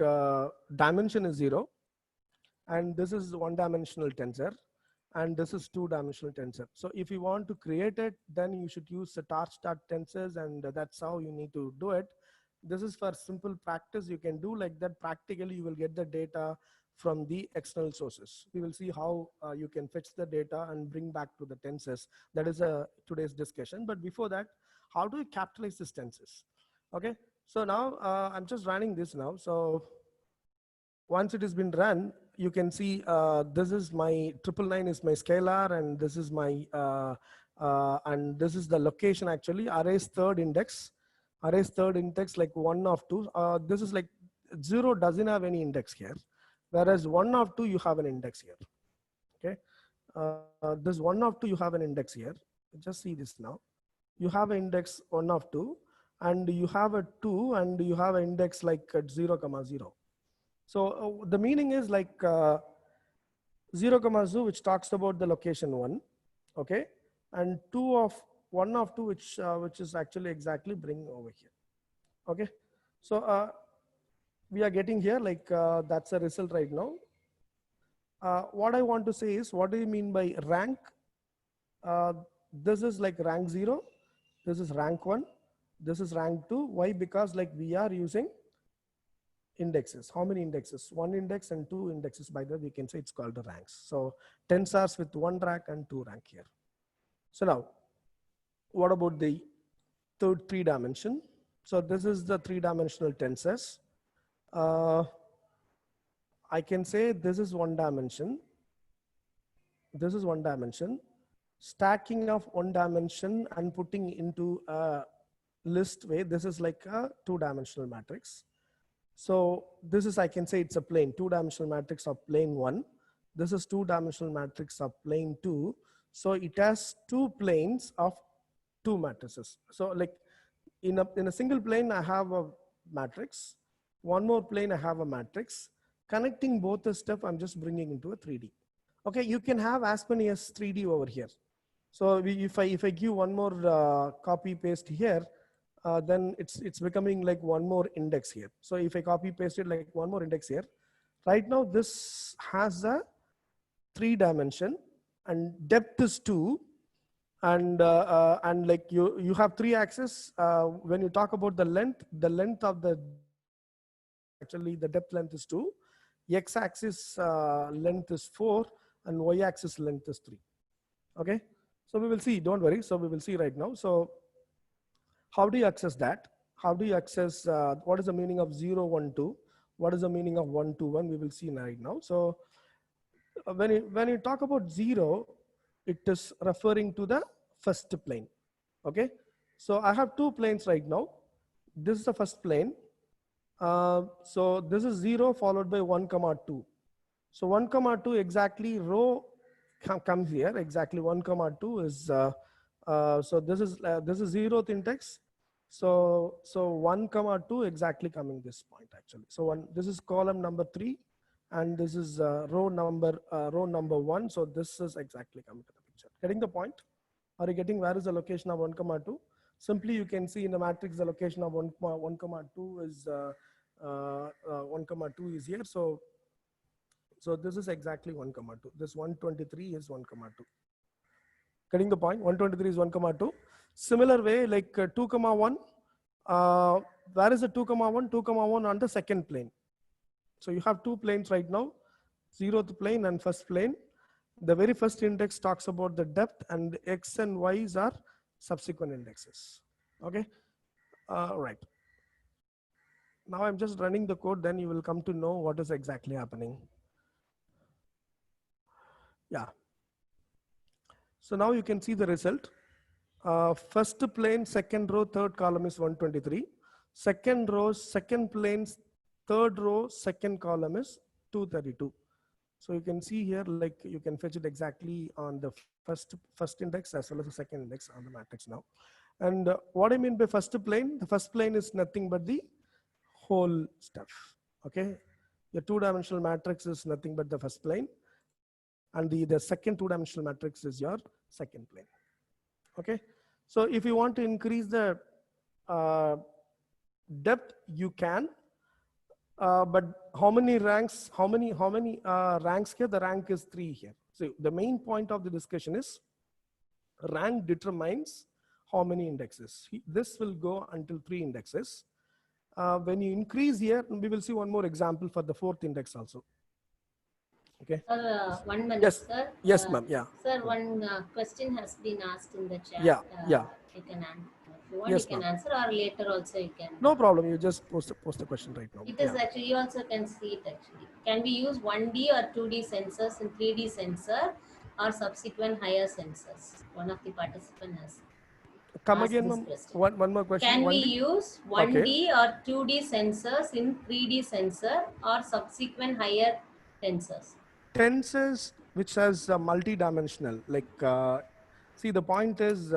dimension is 0. And this is one-dimensional tensor. and this is two-dimensional tensor. So if you want to create it, then you should use the tar-start tensors, and that's how you need to do it. This is for simple practice. You can do like that. Practically, you will get the data from the external sources. We will see how you can fetch the data and bring back to the tensors. That is today's discussion. But before that, how do you capitalize these tensors? Okay, so now I'm just running this now. So once it has been run, you can see this is my 999 is my scalar, and this is my and this is the location actually. Array's third index. Array's third index like 1 of 2. This is like 0 doesn't have any index here, whereas 1 of 2 you have an index here. Okay, this 1 of 2 you have an index here. Just see this now. You have an index 1 of 2, and you have a 2, and you have an index like at 0, 0. So the meaning is like 0, 0, which talks about the location 1, okay, and 1 of 2, which is actually exactly bring over here, okay. So we are getting here like that's a result right now. What I want to say is, what do you mean by rank? This is like rank 0, this is rank 1, this is rank 2. Why? Because like we are using indexes. How many indexes? 1 index and 2 indexes. By the way, we can say it's called the ranks. So tensors with 1 rank and 2 rank here. So now, what about the third 3 dimension? So this is the 3-dimensional tensors. I can say this is 1 dimension. This is 1 dimension. Stacking of 1 dimension and putting into a list way. This is like a 2-dimensional matrix. So this is, I can say it's a plane, 2-dimensional matrix of plane 1. This is 2-dimensional matrix of plane 2. So it has 2 planes of 2 matrices. So like in a single plane, I have a matrix. One more plane, I have a matrix. Connecting both the stuff, I'm just bringing into a 3D. Okay, you can have as many as 3D over here. So if I give one more copy paste here, then it's becoming like one more index here. So if I copy paste it like one more index here, right now this has a 3 dimension and depth is 2, and like you have 3 axes. When you talk about the length of the actually the depth length is 2, x-axis length is 4, and y-axis length is 3. Okay, so we will see. Don't worry. So we will see right now. So how do you access that? How do you access what is the meaning of 0, 1, 2? What is the meaning of 1, 2, 1? We will see right now. So when you talk about 0, it is referring to the first plane. Okay, so I have 2 planes right now. This is the first plane. So this is 0 followed by 1, 2. So 1, 2 exactly row comes here. Exactly 1, 2 is so this is 0th index. So 1, 2 exactly coming this point actually. So this is column number 3, and this is row number 1. So this is exactly coming to the picture. Getting the point? Are you getting where is the location of 1, 2? Simply you can see in the matrix the location of 1, 2 is 1, 2 is here. So this is exactly 1, 2. This 123 is 1, 2. Getting the point? 123 is 1, 2. Similar way, like 2, 1. Where is the 2, 1? 2, 1 on the second plane. So you have 2 planes right now, 0th plane and first plane. The very first index talks about the depth, and x and y's are subsequent indexes. Okay, right. Now I'm just running the code, then you will come to know what is exactly happening. Yeah. So now you can see the result. First plane, second row, third column is 123. Second row, second plane's third row, second column is 232. So you can see here, like you can fetch it exactly on the first index as well as the second index on the matrix now. And what I mean by first plane, the first plane is nothing but the whole stuff. Okay, your 2-dimensional matrix is nothing but the first plane, and the second 2-dimensional matrix is your second plane. Okay, so if you want to increase the depth, you can. But how many ranks? How many ranks here? The rank is 3 here. So the main point of the discussion is rank determines how many indexes. This will go until 3 indexes. When you increase here, we will see one more example for the 4th index also. Okay. Sir, 1 minute, Yes. sir. Yes, ma'am. Yeah. Sir, one question has been asked in the chat. Yeah. Yeah. You can answer. If you want, you Yes, can ma'am. answer, or later also you can. No problem. You just post the question right now. It is actually, you also can see it actually. Can we use 1D or 2D sensors in 3D sensor or subsequent higher sensors? One of the participants has Come asked again, this ma'am. question. One more question. Can we 1D. use Okay. 1D or 2D sensors in 3D sensor or subsequent higher tensors? Tensors which has multi-dimensional. Like, see, the point is,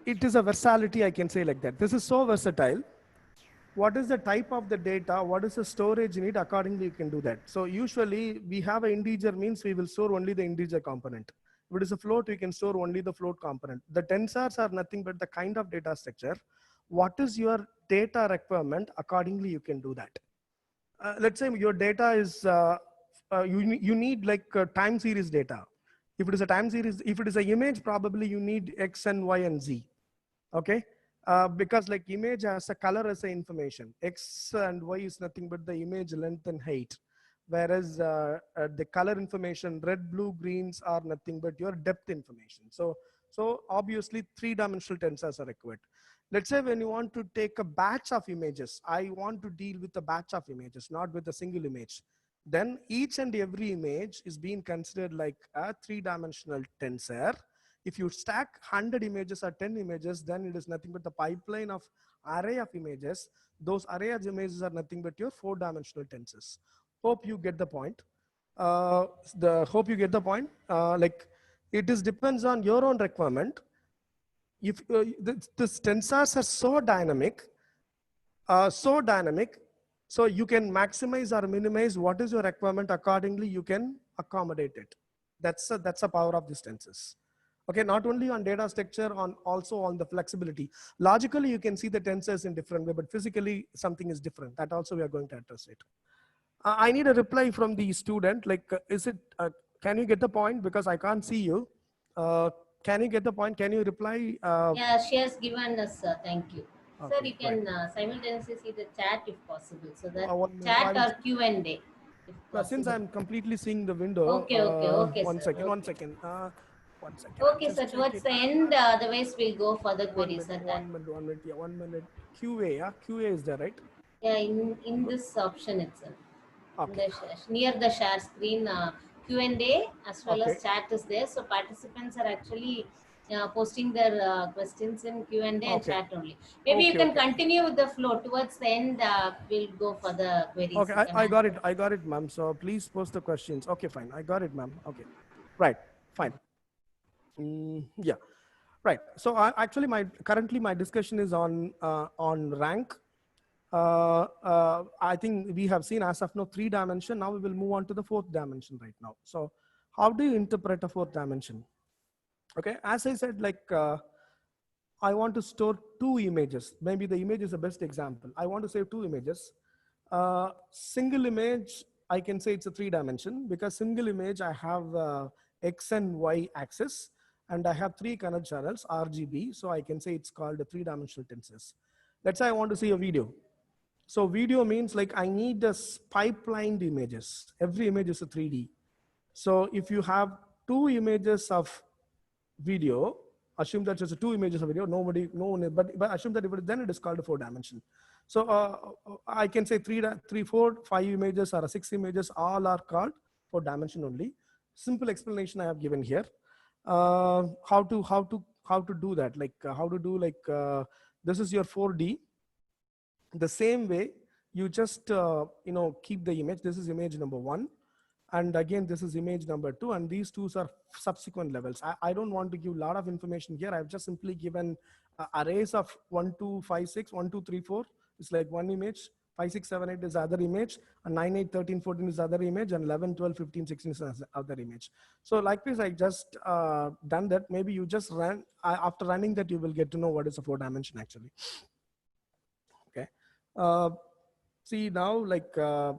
it is a versatility. I can say like that. This is so versatile. What is the type of the data? What is the storage need? Accordingly, you can do that. So usually we have an integer means we will store only the integer component. If it is a float, we can store only the float component. The tensors are nothing but the kind of data structure. What is your data requirement? Accordingly, you can do that. Let's say your data is, you need like time series data. If it is a time series, if it is an image, probably you need X and Y and Z. Okay. Because like image has a color as a information. X and Y is nothing but the image length and height. Whereas the color information, red, blue, greens are nothing but your depth information. So obviously 3-dimensional tensors are required. Let's say when you want to take a batch of images, I want to deal with a batch of images, not with a single image. Then each and every image is being considered like a 3-dimensional tensor. If you stack 100 images or 10 images, then it is nothing but the pipeline of array of images. Those array of images are nothing but your 4-dimensional tensors. Hope you get the point. Hope you get the point. Like it is depends on your own requirement. If the tensors are so dynamic, so you can maximize or minimize what is your requirement. Accordingly, you can accommodate it. That's a power of these tensors. Okay, not only on data structure, also on the flexibility. Logically, you can see the tensors in different way, but physically something is different. That also we are going to address it. I need a reply from the student. Like, can you get the point? Because I can't see you. Can you get the point? Can you reply? Yeah, she has given us, thank you. Okay, Sir, you can right. Simultaneously see the chat if possible. So that 1 minute. chat or Q&A if Since possible. I'm completely seeing the window, Okay, one sir. second, Okay. 1 second. 1 second, I'll Okay, just sir. check Towards it. the end, otherwise we'll go for the 1 queries minute, at that. 1 minute, 1 minute, yeah, 1 minute. QA, yeah, QA is there, right? Yeah, in this option itself. In Okay, the near the share screen, Q&A as well okay, as chat is there. So participants are actually posting their questions in Q&A and okay, chat only. Maybe you can okay. continue with the flow. Towards the end, we'll go for the queries. Okay, You can I got it, answer. ma'am. So please post the questions. Okay, fine, I got it, ma'am. Okay, right, fine. Yeah, right. So actually, currently my discussion is on rank. I think we have seen as of now 3 dimension. Now we will move on to the 4th dimension right now. So how do you interpret a 4th dimension? Okay, as I said, like I want to store 2 images. Maybe the image is the best example. I want to save 2 images. Single image, I can say it's a 3 dimension because single image I have X and Y axis and I have 3 connect channels RGB. So I can say it's called a 3-dimensional tensors. Let's say I want to see a video. So video means like I need the pipelined images. Every image is a 3D. So if you have 2 images of video, assume that it's 2 images of video, no one, but assume that then it is called a 4-dimension. So I can say 3, 4, 5 images or 6 images, all are called 4-dimension only. Simple explanation I have given here. How to do that? Like how to do like this is your 4D. The same way, you just keep the image. This is image number 1, and again this is image number 2, and these two are subsequent levels. I don't want to give a lot of information here. I've just simply given arrays of 1 2 5 6 1 2 3 4. It's like one image. 5 6 7 8 is other image, and 9 8 13 14 is other image, and 11 12 15 16 is other image. So like this, I just done that. Maybe you just run after running that, you will get to know what is a 4-dimension actually. Okay. See now, like yeah.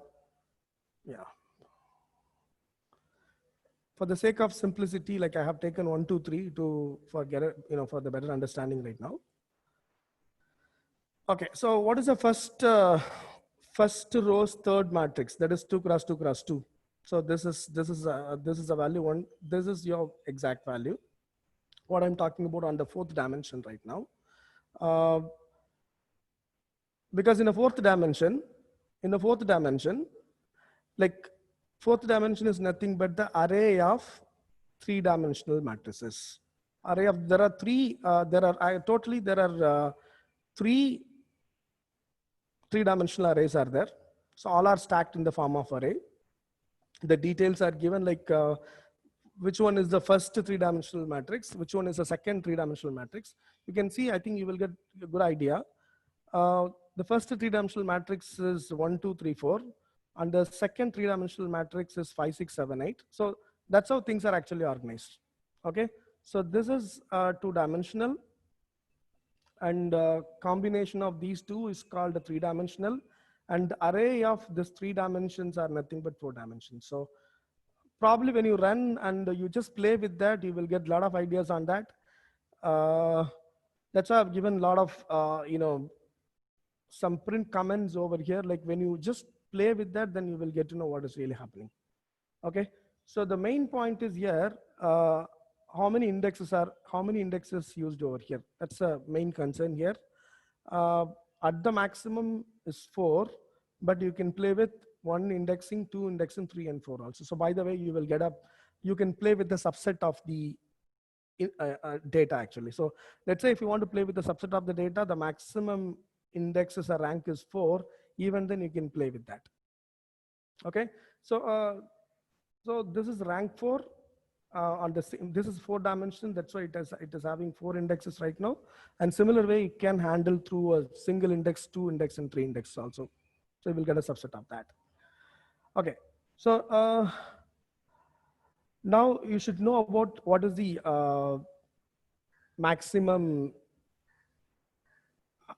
for the sake of simplicity, like I have taken 1, 2, 3 to for get it, for the better understanding right now. Okay, so what is the first row's third matrix? That is 2 cross 2 cross 2. So this is a value one. This is your exact value. What I'm talking about on the fourth dimension right now, because in the fourth dimension, like fourth dimension is nothing but the array of three-dimensional matrices. Array of there are three. There are three three-dimensional arrays are there. So all are stacked in the form of array. The details are given like which one is the first three-dimensional matrix, which one is the second three-dimensional matrix. You can see, I think you will get a good idea. The first three-dimensional matrix is 1, 2, 3, 4, and the second three-dimensional matrix is 5, 6, 7, 8. So that's how things are actually organized. Okay, so this is two-dimensional, and combination of these two is called a three-dimensional, and the array of these three dimensions are nothing but 4 dimensions. So probably when you run and you just play with that, you will get a lot of ideas on that. That's why I've given a lot of some print comments over here. Like when you just play with that, then you will get to know what is really happening. Okay, so the main point is here, how many indexes used over here? That's a main concern here. At the maximum is 4, but you can play with 1 indexing, 2 indexing, 3 and 4 also. So by the way, you can play with the subset of the data actually. So let's say if you want to play with the subset of the data, the maximum indexes or rank is 4, even then you can play with that. Okay, so so this is rank 4 on the same. This is 4 dimension. That's why it is having 4 indexes right now. And similar way, it can handle through a single index, 2 index, and 3 index also. So you will get a subset of that. Okay, so now you should know about what is the maximum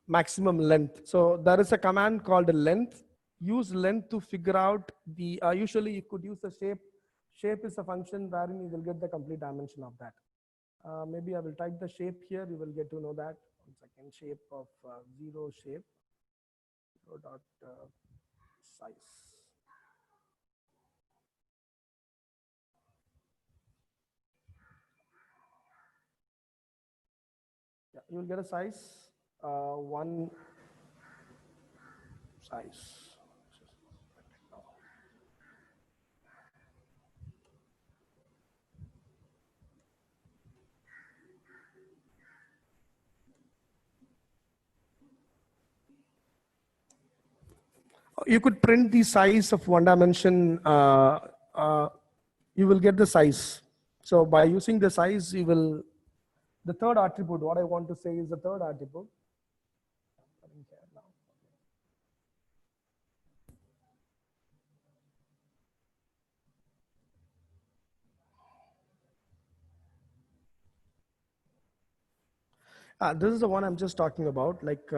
length. So there is a command called length. Use length to figure out the, usually you could use the shape. Shape is a function wherein you will get the complete dimension of that. Maybe I will type the shape here. You will get to know that. 1 second, shape of 0 shape, 0 dot size. Yeah, you will get a size, 1 size. You could print the size of 1 dimension. You will get the size. So by using the size, you will, the third attribute, what I want to say is the third attribute. This is the one I'm just talking about. Like,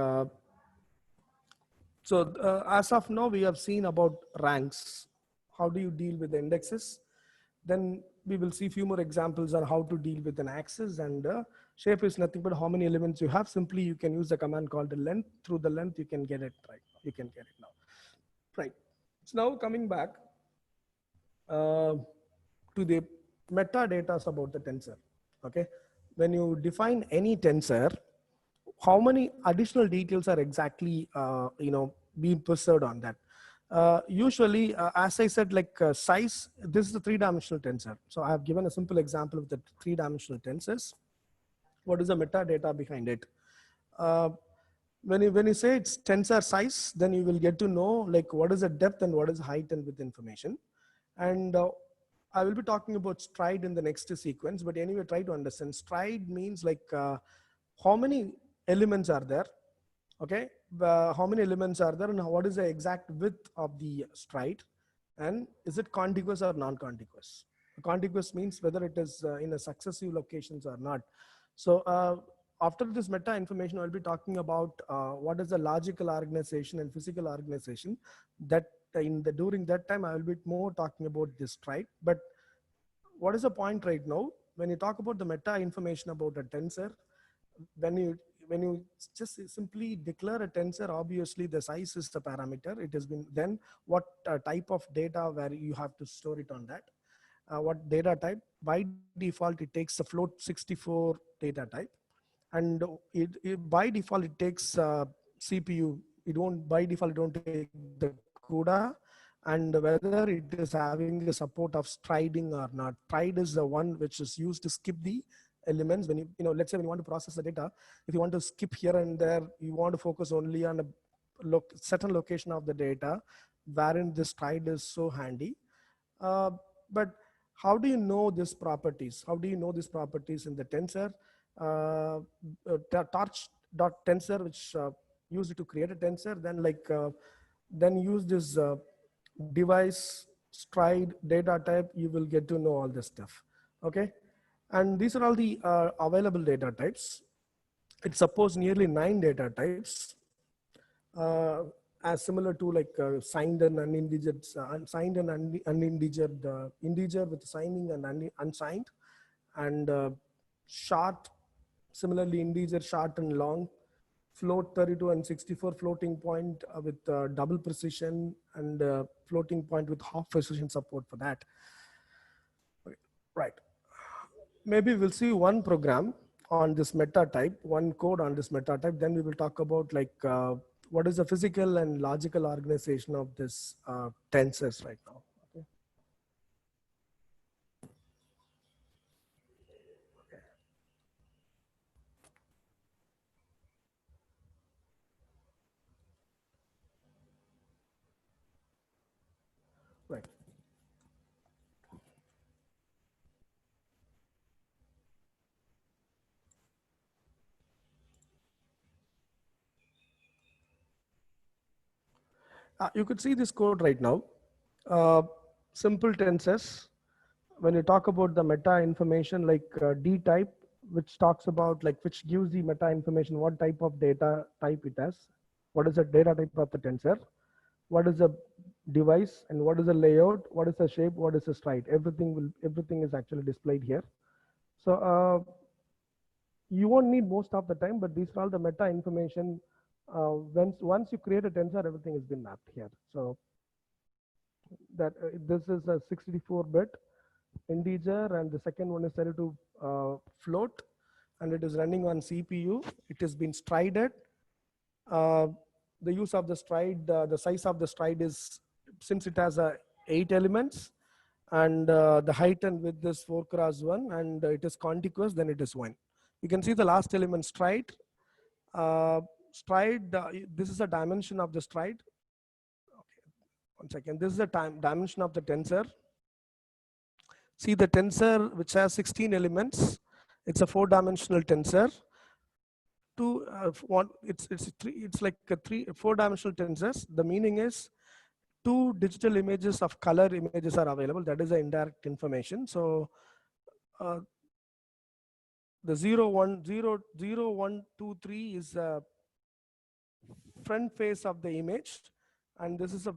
as of now, we have seen about ranks. How do you deal with the indexes? Then we will see a few more examples on how to deal with an axis, and shape is nothing but how many elements you have. Simply, you can use the command called the length. Through the length, you can get it right. You can get it now. Right. So now coming back to the metadata about the tensor. Okay. When you define any tensor, how many additional details are exactly being preserved on that? Usually, as I said, like size, this is a 3-dimensional tensor. So I have given a simple example of the 3-dimensional tensors. What is the metadata behind it? When you say it's tensor size, then you will get to know like what is the depth and what is height and width information. And I will be talking about stride in the next sequence, but anyway, try to understand. Stride means like how many elements are there, okay? How many elements are there, and what is the exact width of the stride, and is it contiguous or non-contiguous? Contiguous means whether it is in a successive locations or not. So after this meta information, I'll be talking about what is the logical organization and physical organization. That during that time, I will be more talking about this stride. But what is the point right now? When you talk about the meta information about a tensor, when you when you just simply declare a tensor, obviously the size is the parameter. It has been then what type of data where you have to store it on that. What data type? By default, it takes the float 64 data type, and by default it takes CPU. It won't by default it don't take the CUDA, and whether it is having the support of striding or not. Stride is the one which is used to skip the elements when let's say when you want to process the data. If you want to skip here and there, you want to focus only on a certain location of the data, wherein this stride is so handy. But how do you know these properties? How do you know these properties in the tensor? Torch.tensor, which use it to create a tensor, then use this device stride data type. You will get to know all this stuff. Okay, and these are all the available data types. It supports nearly 9 data types. As similar to like signed and unintegered, signed and unintegered, integer with signing and unsigned, and short, similarly integer, short and long, float 32 and 64, floating point with double precision, and floating point with half precision support for that. Okay. Right. Maybe we'll see one program on this meta type, one code on this meta type. Then we will talk about like what is the physical and logical organization of this tensors right now. Okay. Okay. Right. You could see this code right now. Simple tensors. When you talk about the meta information, like D type, which talks about like which gives the meta information, what type of data type it has, what is the data type of the tensor, what is the device, and what is the layout, what is the shape, what is the stride. Everything is actually displayed here. So you won't need most of the time, but these are all the meta information. Once you create a tensor, everything has been mapped here. So that this is a 64-bit integer, and the second one is set to float, and it is running on CPU. It has been strided. The use of the stride, the size of the stride is, since it has 8 elements, and the height and width is 4x1, and it is contiguous, then it is 1. You can see the last element stride. This is a dimension of the stride. Okay, 1 second. This is the dimension of the tensor. See the tensor, which has 16 elements. It's a 4-dimensional tensor. It's like a 4-dimensional tensors. The meaning is 2 digital images of color images are available. That is the indirect information. So the 0, 1, 0, 0, 1, 2, 3 is a front face of the image, and this is a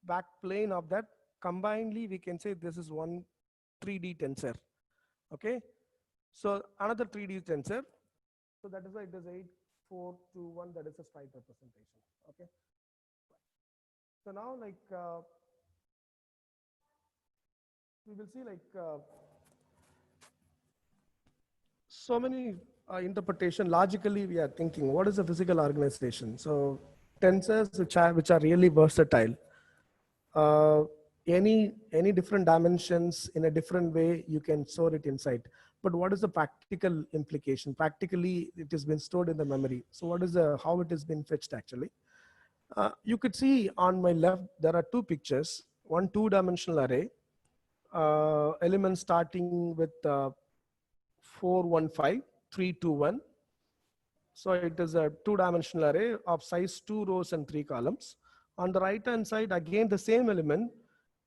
back plane of that. Combinedly, we can say this is one 3D tensor. Okay, so another 3D tensor. So that is why it is 8, 4, 2, 1. That is a stride representation. Okay. So now, like we will see like so many interpretation. Logically, we are thinking, what is the physical organization? So tensors which are really versatile. Any different dimensions in a different way, you can store it inside. But what is the practical implication? Practically, it has been stored in the memory. So what is how it has been fetched actually? You could see on my left, there are 2 pictures, one 2-dimensional array, elements starting with 4, 1, 5, 3, 2, 1. So it is a 2-dimensional array of size 2 rows and 3 columns. On the right hand side, again the same element,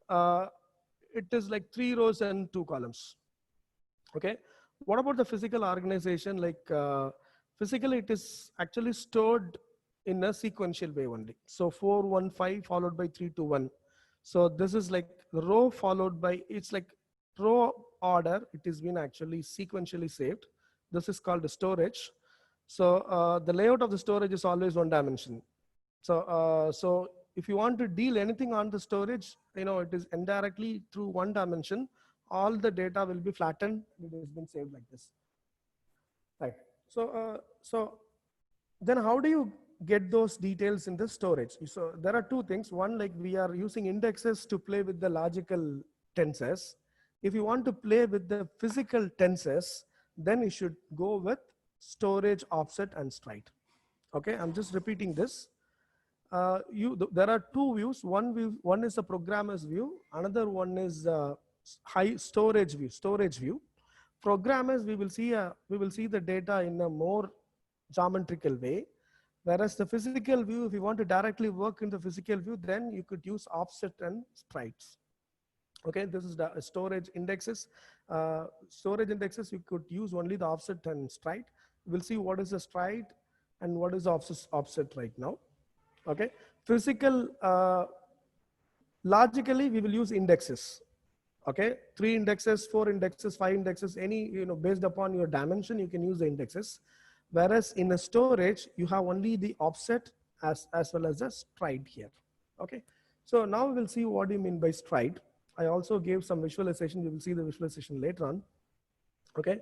it is like 3 rows and 2 columns. Okay, what about the physical organization? Like physically, it is actually stored in a sequential way only. So 4, 1, 5 followed by 3, 2, 1. So this is like row followed by, it's like row order. It has been actually sequentially saved. This is called the storage. So the layout of the storage is always one dimension. So if you want to deal anything on the storage, it is indirectly through one dimension. All the data will be flattened. It has been saved like this. Right. So then how do you get those details in the storage? So there are two things. One, like we are using indexes to play with the logical tensors. If you want to play with the physical tensors, then you should go with storage, offset, and stride. Okay, I'm just repeating this. There are two views. One is a programmer's view. Another one is high storage view. Programmers, we will see the data in a more geometrical way. Whereas the physical view, if you want to directly work in the physical view, then you could use offset and strides. Okay, this is the storage indexes. You could use only the offset and stride. We'll see what is the stride and what is the offset right now. Okay, physical, logically, we will use indexes. Okay, 3 indexes, 4 indexes, 5 indexes, any, based upon your dimension, you can use the indexes. Whereas in a storage, you have only the offset as well as the stride here. Okay, so now we'll see what do you mean by stride. I also gave some visualization. We will see the visualization later on. Okay,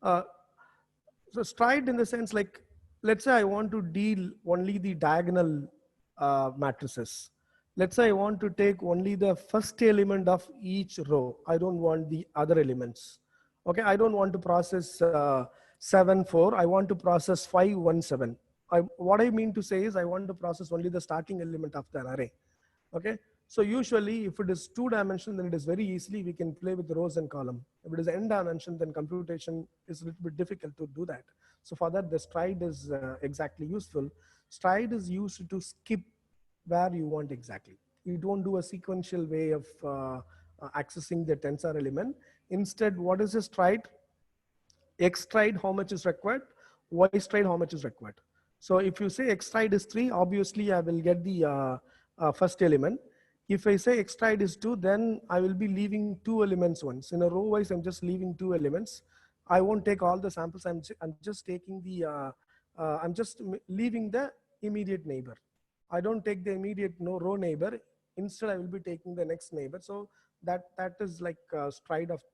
so stride in the sense, like, let's say I want to deal only the diagonal matrices. Let's say I want to take only the first element of each row. I don't want the other elements. Okay, I don't want to process 7, 4. I want to process 5, 1, 7. What I mean to say is I want to process only the starting element of the array. Okay, so usually if it is 2-dimensional, then it is very easily we can play with the rows and column. If it is n-dimension, then computation is a little bit difficult to do that. So for that, the stride is exactly useful. Stride is used to skip where you want exactly. You don't do a sequential way of accessing the tensor element. Instead, what is a stride? X stride, how much is required? Y stride, how much is required? So if you say X stride is 3, obviously I will get the first element. If I say X stride is 2, then I will be leaving 2 elements once. In a row wise, I'm just leaving 2 elements. I won't take all the samples. I'm just taking the, I'm just leaving the immediate neighbor. I don't take the immediate row neighbor. Instead, I will be taking the next neighbor. So that is like stride of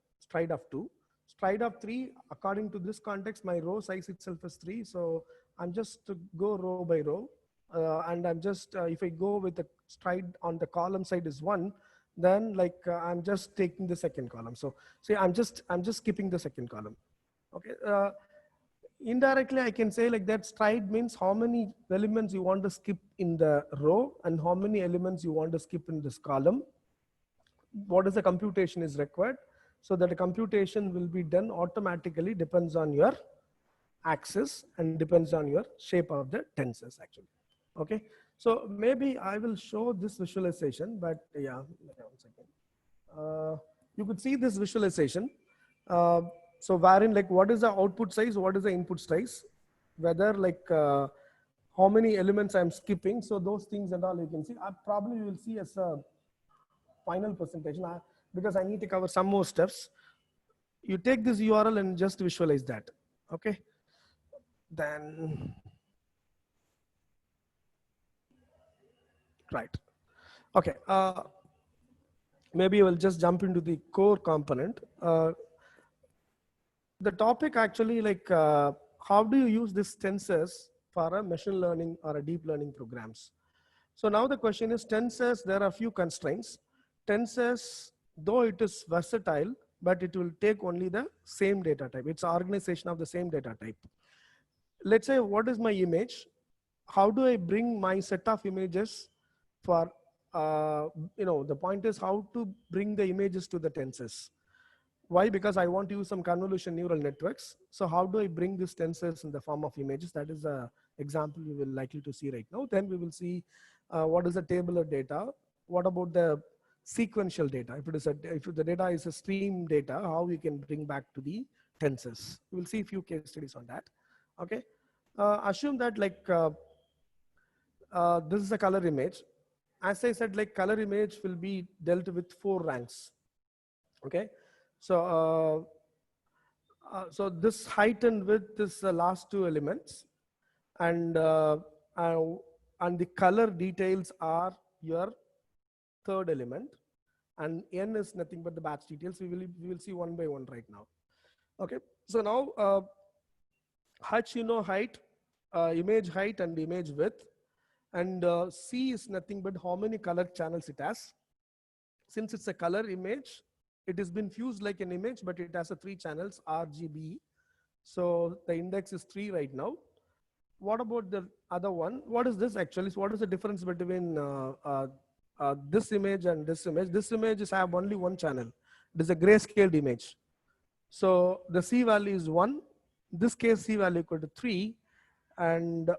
2. Stride of 3, according to this context, my row size itself is 3. So I'm just to go row by row. And I'm just, if I go with the stride on the column side is 1, then like I'm just taking the second column. So see, I'm just skipping the second column. Okay. Indirectly, I can say like that stride means how many elements you want to skip in the row and how many elements you want to skip in this column. What is the computation is required, so that the computation will be done automatically, depends on your axis and depends on your shape of the tensors actually. Okay, so maybe I will show this visualization, but yeah, 1 second. You could see this visualization. So wherein like what is the output size, what is the input size, whether like how many elements I'm skipping. So those things and all you can see. I probably will see as a final presentation because I need to cover some more steps. You take this URL and just visualize that. Okay. Then, right. Okay. Maybe I will just jump into the core component. The topic actually like how do you use these tensors for a machine learning or a deep learning programs? So now the question is tensors, there are a few constraints. Tensors, though it is versatile, but it will take only the same data type. It's organization of the same data type. Let's say, what is my image? How do I bring my set of images for, the point is how to bring the images to the tensors. Why? Because I want to use some convolution neural networks. So how do I bring these tensors in the form of images? That is an example we will likely to see right now. Then we will see what is the tabular data. What about the sequential data? If the data is a stream data, how we can bring back to the tensors. We will see a few case studies on that. Okay. Assume that like this is a color image. As I said, like color image will be dealt with 4 ranks. Okay. So, so this height and width is the last two elements, and uh, and the color details are your third element, and n is nothing but the batch details. We will see one by one right now. Okay, so now h, you know, height, image height and image width, and c is nothing but how many color channels it has. Since it's a color image, it has been fused like an image, but it has a 3 channels RGB. So the index is 3 right now. What about the other one? What is this actually? So what is the difference between this image and this image? This image is have only one channel. It is a grayscaled image. So the C value is 1. In this case, C value equal to 3. And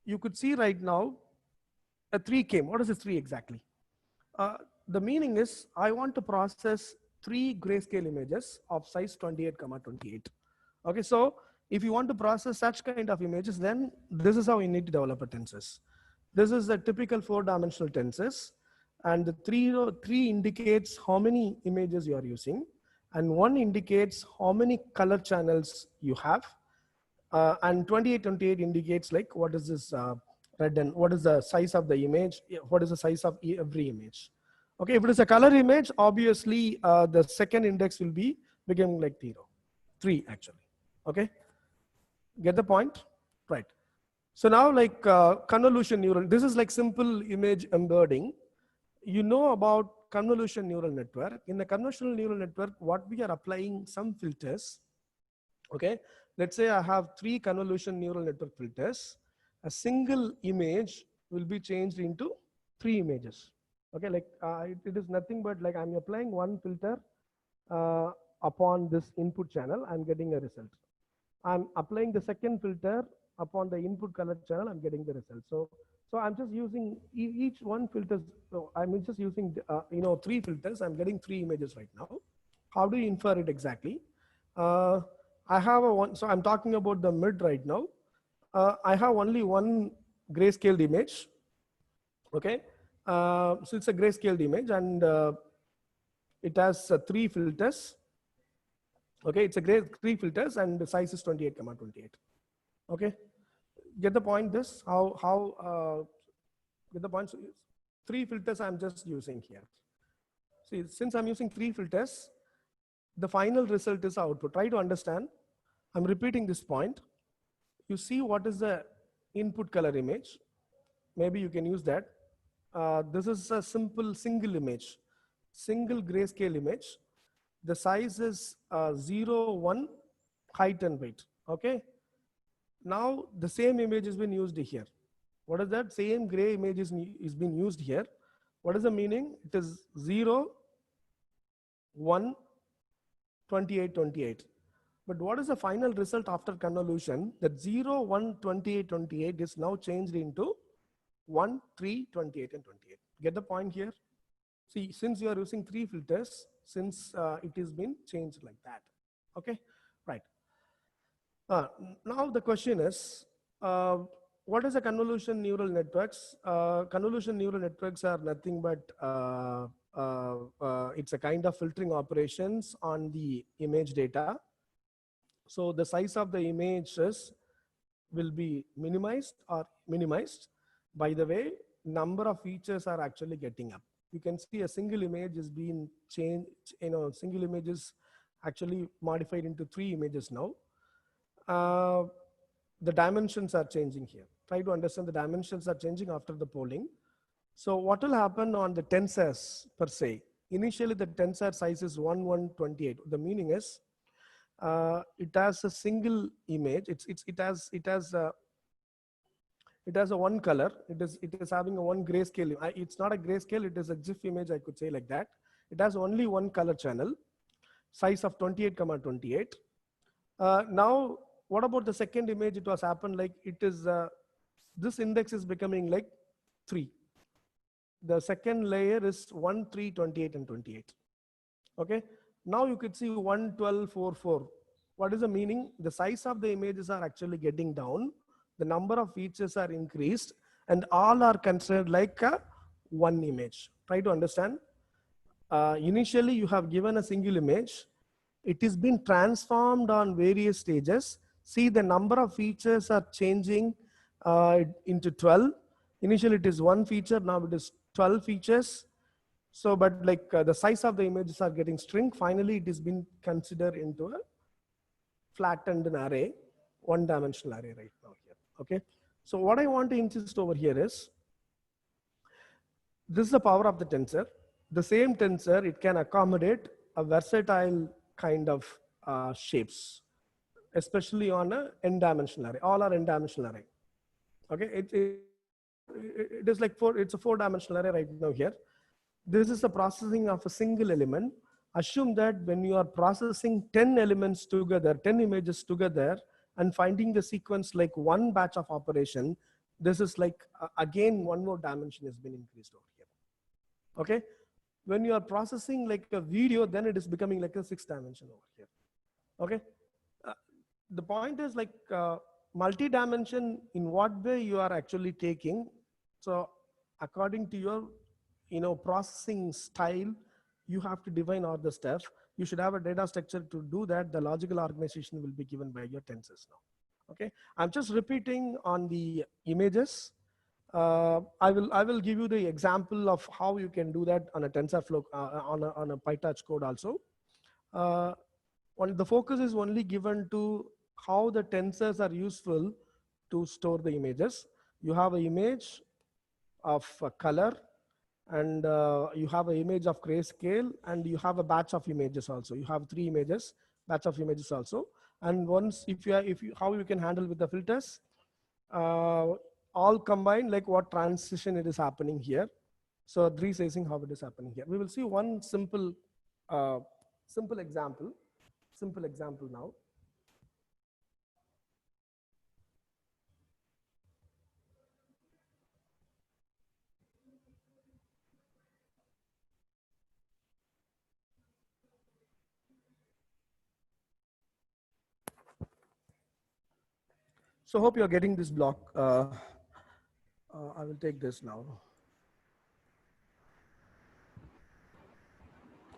you could see right now a 3 came. What is this 3 exactly? The meaning is I want to process 3 grayscale images of size 28, 28. Okay, so if you want to process such kind of images, then this is how you need to develop a tensors. This is a typical 4-dimensional tensors, and the 3 indicates how many images you are using, and 1 indicates how many color channels you have, and 28, 28 indicates like what is this red and what is the size of the image, what is the size of every image. Okay, if it is a color image, obviously the second index will be becoming like 3 actually. Okay, get the point? Right. So now like convolution neural, this is like simple image embedding. You know about convolution neural network. In the convolutional neural network, what we are applying some filters. Okay, let's say I have 3 convolution neural network filters. A single image will be changed into 3 images. Okay, like it is nothing but like I'm applying one filter upon this input channel, I'm getting a result. I'm applying the second filter upon the input color channel, I'm getting the result. So I'm just using each one filters. So I'm just using 3 filters. I'm getting 3 images right now. How do you infer it exactly? I have a one. So I'm talking about the mid right now. I have only one grayscale image. Okay, so it's a grayscale image, and it has 3 filters. Okay, it's a 3 filters, and the size is 28, 28. Okay, get the point? This how get the point? So 3 filters I'm just using here. See, since I'm using 3 filters, the final result is output. Try to understand. I'm repeating this point. You see what is the input color image? Maybe you can use that. This is a simple single image, single grayscale image. The size is 0, 1, height and weight. Okay. Now the same image has been used here. What is that? Same gray image is being used here. What is the meaning? It is 0, 1, 28, 28. But what is the final result after convolution? That 0, 1, 28, 28 is now changed into 1, 3, 28 and 28. Get the point here? See, since you are using 3 filters, since it has been changed like that. Okay, right. Now the question is, what is a convolution neural networks? Convolution neural networks are nothing but it's a kind of filtering operations on the image data. So the size of the images will be minimized or minimized. By the way, number of features are actually getting up. You can see a single image is being changed, single image is actually modified into 3 images now. The dimensions are changing here. Try to understand the dimensions are changing after the polling. So what will happen on the tensors per se? Initially the tensor size is 1, 1, 28. The meaning is it has a single image. It has a one color. It is having a one grayscale. It's not a grayscale. It is a GIF image. I could say like that. It has only one color channel, size of 28, 28. Now, what about the second image? It was happened like it is. This index is becoming like 3. The second layer is 1, 3, 28 and 28. Okay. Now you could see 1, 12, 4, 4. What is the meaning? The size of the images are actually getting down. The number of features are increased, and all are considered like one image. Try to understand. initially you have given a single image. It is been transformed on various stages. See, the number of features are changing into 12. Initially it is one feature, now it is 12 features. So, but like the size of the images are getting shrink. Finally, it is been considered into a flattened an array, one-dimensional array right now here. Okay. So what I want to insist over here is, this is the power of the tensor. The same tensor, it can accommodate a versatile kind of shapes, especially on a n-dimensional array. All are n-dimensional array. Okay, it is like it's a four-dimensional array right now here. This is the processing of a single element. Assume that when you are processing 10 elements together, 10 images together, and finding the sequence like one batch of operation, this is like, again, one more dimension has been increased over here. Okay. When you are processing like a video, then it is becoming like a 6th dimension over here. Okay. The point is like multi-dimension, in what way you are actually taking. So according to your processing style, you have to define all the steps. You should have a data structure to do that. The logical organization will be given by your tensors now. Okay, I'm just repeating on the images. I will give you the example of how you can do that on a TensorFlow on a PyTorch code also. The focus is only given to how the tensors are useful to store the images. You have an image of color, and you have an image of grayscale, and you have a batch of images also. You have 3 images, batch of images also. And once, how you can handle with the filters, all combined, like what transition it is happening here. So resizing, how it is happening here. We will see one simple example now. So hope you're getting this block. I will take this now.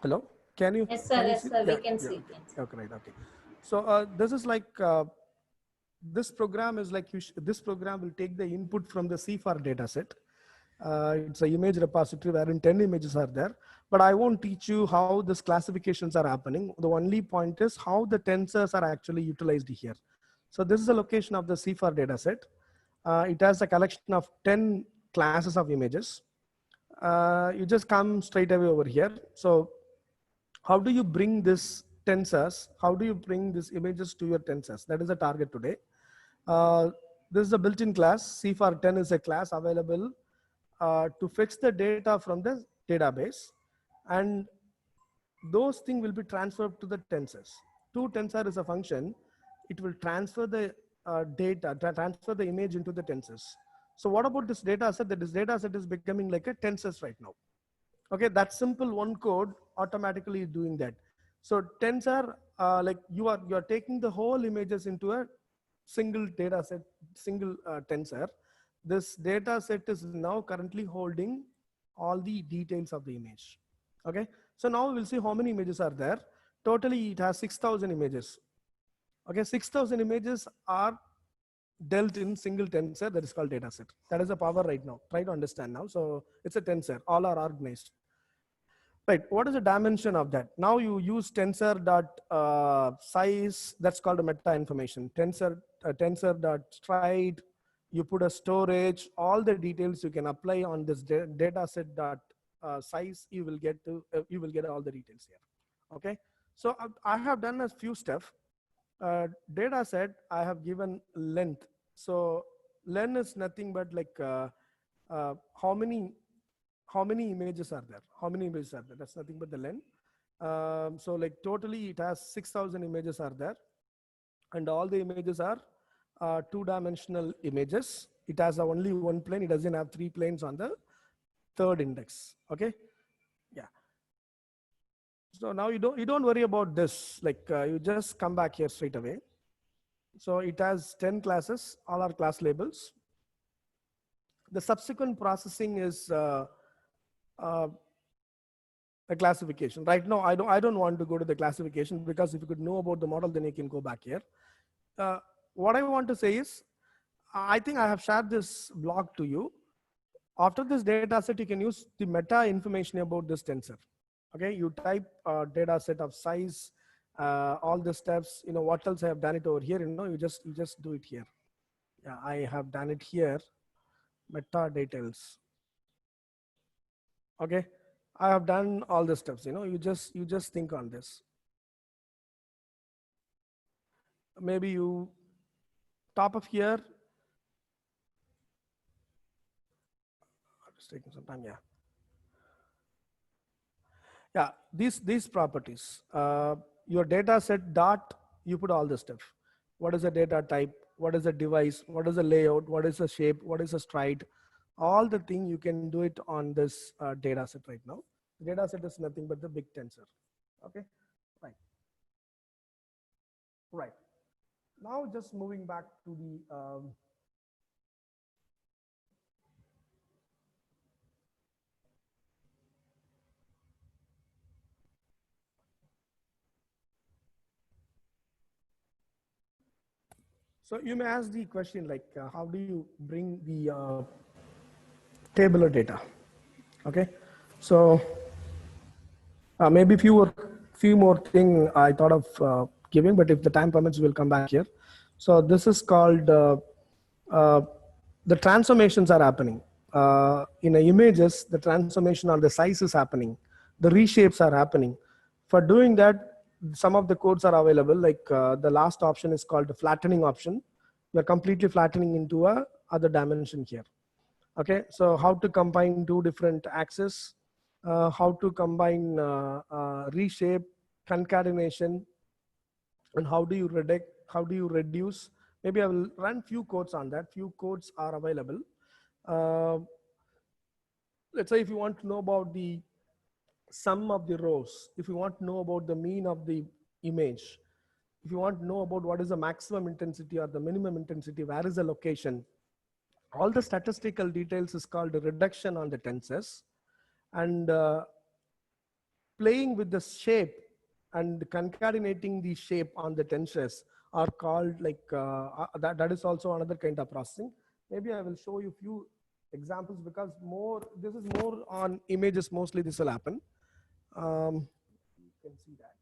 Hello, can you? Yes, sir. Yes, sir. We can see. Okay, right. Okay. So this is like this program is like this program will take the input from the CFAR data set. It's an image repository wherein 10 images are there. But I won't teach you how these classifications are happening. The only point is how the tensors are actually utilized here. So this is a location of the CFAR data set. It has a collection of 10 classes of images. You just come straight away over here. So how do you bring this tensors? How do you bring these images to your tensors? That is the target today. This is a built-in class. CFAR10 is a class available to fetch the data from the database, and those things will be transferred to the tensors. ToTensor is a function. It will transfer the transfer the image into the tensors. So what about this data set? That this data set is becoming like a tensors right now. Okay, that simple one code automatically is doing that. So tensor, like you are taking the whole images into a single data set, single tensor. This data set is now currently holding all the details of the image. Okay, so now we'll see how many images are there. Totally, it has 6,000 images. Okay, 6,000 images are dealt in single tensor, that is called data set. That is the power right now. Try to understand now. So it's a tensor, all are organized. Right, what is the dimension of that? Now you use tensor dot size, that's called a meta information. Tensor dot stride, you put a storage, all the details you can apply on this data set dot size, you will get all the details here. Okay, so I have done a few steps. Data set, I have given length. So len is nothing but like how many images are there? How many images are there? That's nothing but the len. So like totally it has 6,000 images are there, and all the images are 2-dimensional images. It has only one plane. It doesn't have 3 planes on the 3rd index. Okay, yeah. So now you don't worry about this. Like you just come back here straight away. So it has 10 classes. All are class labels. The subsequent processing is the classification. Right now, I don't want to go to the classification, because if you could know about the model, then you can go back here. What I want to say is, I think I have shared this blog to you. After this data set, you can use the meta information about this tensor. Okay, you type data set of size, all the steps. What else I have done it over here. You just do it here. Yeah, I have done it here. Meta details. Okay, I have done all the steps. You just think on this. Maybe you top of here. It's taking some time. Yeah, these properties. Your data set dot, you put all the stuff. What is the data type? What is the device? What is the layout? What is the shape? What is the stride? All the thing you can do it on this data set right now. The data set is nothing but the big tensor. Okay, right. Right. Now just moving back to the so you may ask the question like, how do you bring the tabular data? Okay, so maybe few more thing I thought of giving, but if the time permits, we'll come back here. So this is called uh, the transformations are happening in the images. The transformation or the size is happening. The reshapes are happening. For doing that, some of the codes are available. Like the last option is called the flattening option. We're completely flattening into a other dimension here. Okay, so how to combine two different axes, how to combine reshape, concatenation, and how do you reduce. Maybe I will run few codes on that. Few codes are available. Let's say if you want to know about the sum of the rows, if you want to know about the mean of the image, if you want to know about what is the maximum intensity or the minimum intensity, where is the location, all the statistical details is called reduction on the tensors. And playing with the shape and concatenating the shape on the tensors are called like that is also another kind of processing. Maybe I will show you few examples, because this is more on images. Mostly this will happen. You can see that.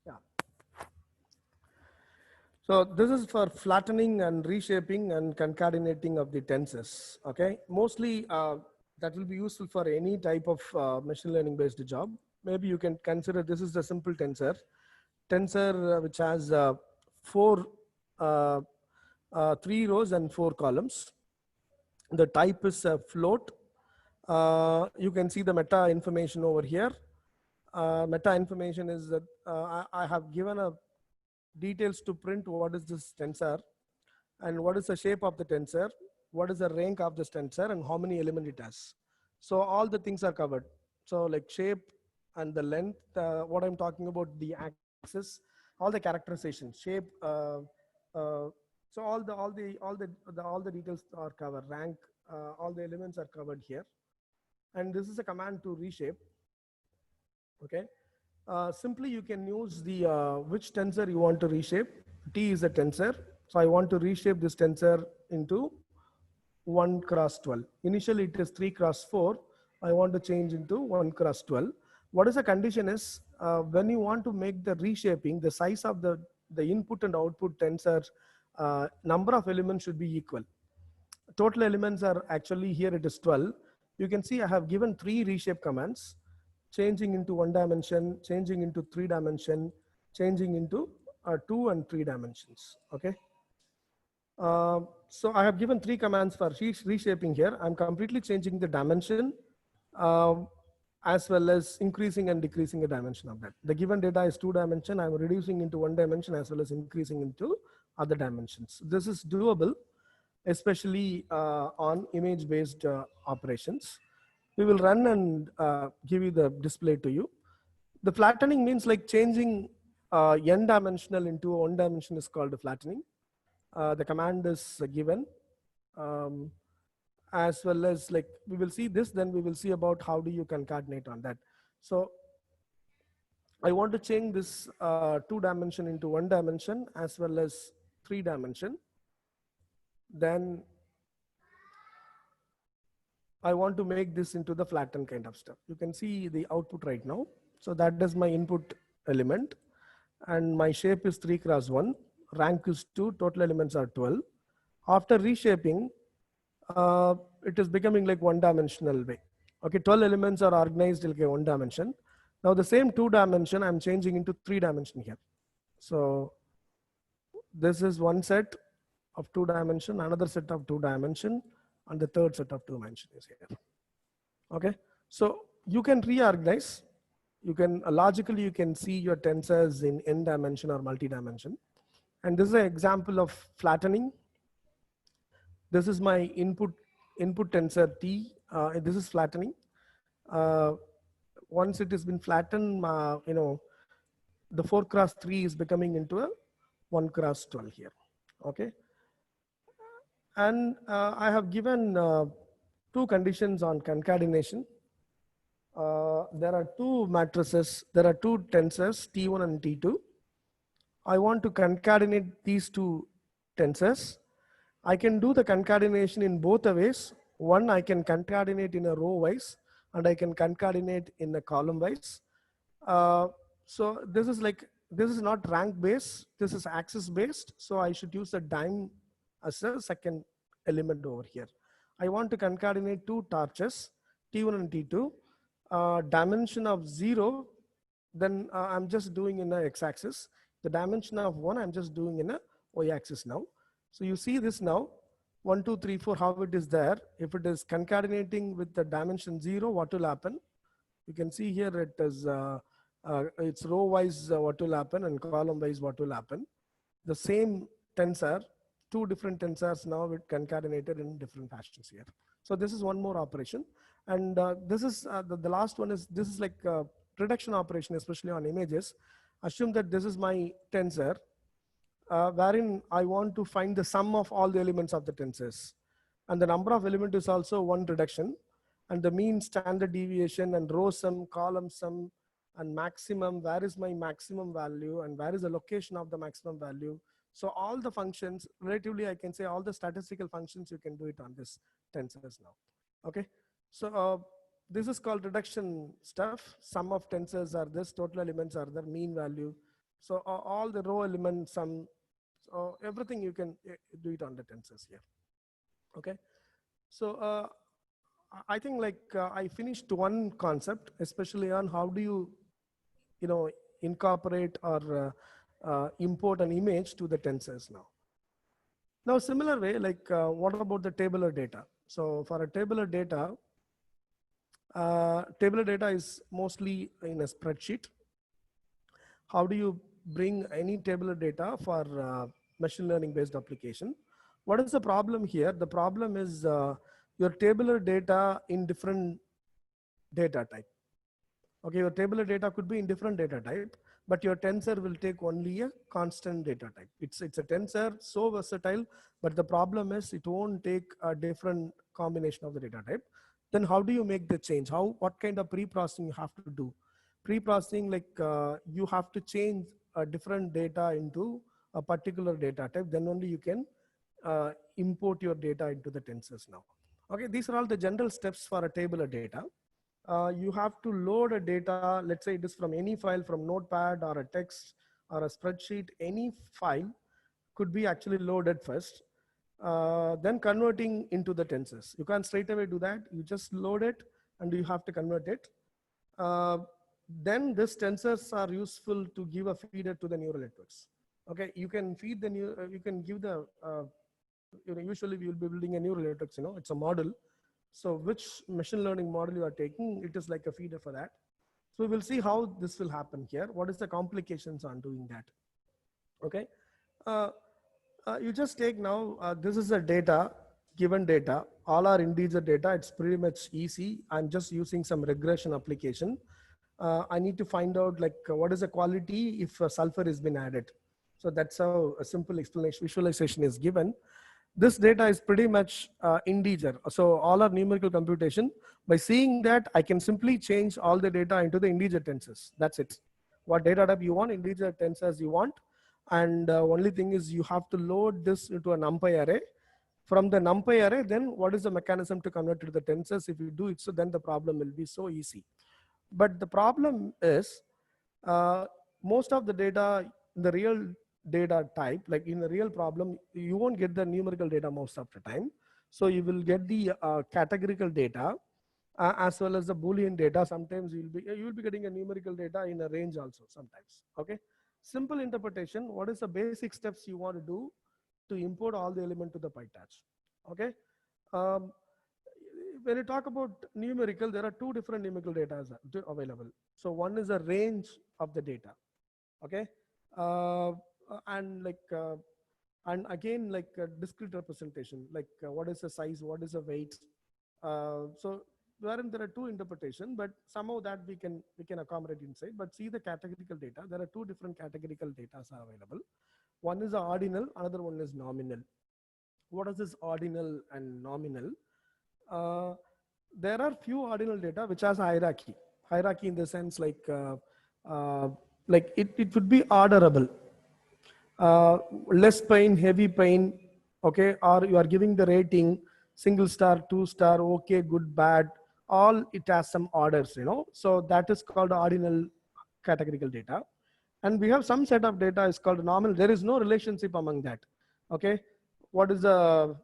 Yeah. So this is for flattening and reshaping and concatenating of the tensors. Okay, mostly that will be useful for any type of machine learning based job. Maybe you can consider this is the simple tensor which has three rows and 4 columns. The type is a float. You can see the meta information over here. Meta information is that I have given a details to print what is this tensor and what is the shape of the tensor, what is the rank of this tensor, and how many elements it has. So all the things are covered. So like shape and the length, what I'm talking about, the axis, all the characterization, shape. So all the details are covered. Rank, all the elements are covered here. And this is a command to reshape. Okay. Simply you can use the which tensor you want to reshape. T is a tensor. So I want to reshape this tensor into 1 cross 12. Initially it is 3 cross 4. I want to change into 1 cross 12. What is the condition is when you want to make the reshaping, the size of the input and output tensor number of elements should be equal. Total elements are actually here it is 12. You can see I have given 3 reshape commands, changing into 1 dimension, changing into 3 dimension, changing into 2 and 3 dimensions. Okay. So I have given 3 commands for reshaping here. I'm completely changing the dimension as well as increasing and decreasing the dimension of that. The given data is 2 dimension. I'm reducing into 1 dimension as well as increasing into other dimensions. This is doable. especially on image-based operations. We will run and give you the display to you. The flattening means like changing n dimensional into one dimension is called flattening. The command is given, as well as like we will see this, then we will see about how do you concatenate on that. So I want to change this 2 dimension into 1 dimension as well as 3 dimension. Then I want to make this into the flattened kind of stuff. You can see the output right now. So that is my input element. And my shape is 3 cross 1. Rank is 2. Total elements are 12. After reshaping, it is becoming like 1-dimensional way. Okay, 12 elements are organized like a 1 dimension. Now the same 2 dimension I'm changing into 3 dimension here. So this is one set of 2 dimension, another set of 2 dimension, and the third set of 2 dimension is here. Okay, so you can reorganize. You can logically you can see your tensors in n dimension or multi-dimension. And this is an example of flattening. This is my input tensor T. This is flattening. Once it has been flattened, the 4 cross 3 is becoming into a 1 cross 12 here. Okay. And I have given 2 conditions on concatenation. There are 2 matrices. There are 2 tensors, T1 and T2. I want to concatenate these 2 tensors. I can do the concatenation in both the ways. One, I can concatenate in a row wise, and I can concatenate in a column wise. So this is not rank based, this is axis based. So I should use a dime as a second element over here. I want to concatenate 2 torches, T1 and T2, dimension of 0, then I'm just doing in the x-axis. The dimension of 1, I'm just doing in a y-axis now. So you see this now, 1, 2, 3, 4, how it is there. If it is concatenating with the dimension 0, what will happen? You can see here it is, it's row wise what will happen and column wise what will happen. The same tensor, 2 different tensors now with concatenated in different fashions here. So this is one more operation. And this is the last one is, this is like a reduction operation, especially on images. Assume that this is my tensor, wherein I want to find the sum of all the elements of the tensors. And the number of elements is also one reduction. And the mean, standard deviation, and row sum, column sum, and maximum, where is my maximum value, and where is the location of the maximum value. So all the functions, relatively I can say all the statistical functions, you can do it on this tensors now. Okay, so this is called reduction stuff. Sum of tensors are this, total elements are the mean value. So all the row elements, sum, so everything you can do it on the tensors here. Okay, so I think like I finished one concept, especially on how do you incorporate or import an image to the tensors now. Now, similar way, like what about the tabular data? So for a tabular data is mostly in a spreadsheet. How do you bring any tabular data for machine learning based application? What is the problem here? The problem is your tabular data in different data type. Okay, your tabular data could be in different data type, but your tensor will take only a constant data type. It's a tensor, so versatile, but the problem is it won't take a different combination of the data type. Then how do you make the change? What kind of pre-processing you have to do? Pre-processing, like you have to change a different data into a particular data type, then only you can import your data into the tensors now. Okay, these are all the general steps for a tabular data. You have to load a data, let's say it is from any file, from Notepad or a text or a spreadsheet, any file could be actually loaded first, then converting into the tensors. You can't straight away do that. You just load it and you have to convert it. Then these tensors are useful to give a feeder to the neural networks. Okay, you can feed the you can give the, usually we will be building a neural networks, it's a model. So which machine learning model you are taking, it is like a feeder for that. So we will see how this will happen here. What is the complications on doing that? Okay. You just take now, this is a data, given data, all are integer data, it's pretty much easy. I'm just using some regression application. I need to find out like what is the quality if sulfur has been added. So that's how a simple explanation, visualization is given. This data is pretty much integer. So all our numerical computation, by seeing that, I can simply change all the data into the integer tensors. That's it. What data type you want, integer tensors you want. And only thing is you have to load this into a NumPy array. From the NumPy array, then what is the mechanism to convert it to the tensors? If you do it, so then the problem will be so easy. But the problem is uh, most of the data, the real data type, like in the real problem, you won't get the numerical data most of the time. So you will get the categorical data as well as the Boolean data. Sometimes you will be getting a numerical data in a range also sometimes. Okay. Simple interpretation. What is the basic steps you want to do to import all the element to the PyTorch? Okay. Um, when you talk about numerical, there are two different numerical data available. So one is a range of the data. Okay. And like, and again, like discrete representation, like what is the size, what is the weight. So wherein there are two interpretation, but somehow that we can accommodate inside. But see the categorical data. There are two different categorical data are available. One is ordinal, another one is nominal. What is this ordinal and nominal? There are few ordinal data which has hierarchy. Hierarchy in the sense like it would be orderable. Less pain, heavy pain, okay, or you are giving the rating, single star, 2 star, okay, good, bad, all it has some orders, you know. So that is called ordinal categorical data. And we have some set of data is called nominal. There is no relationship among that. Okay, what is the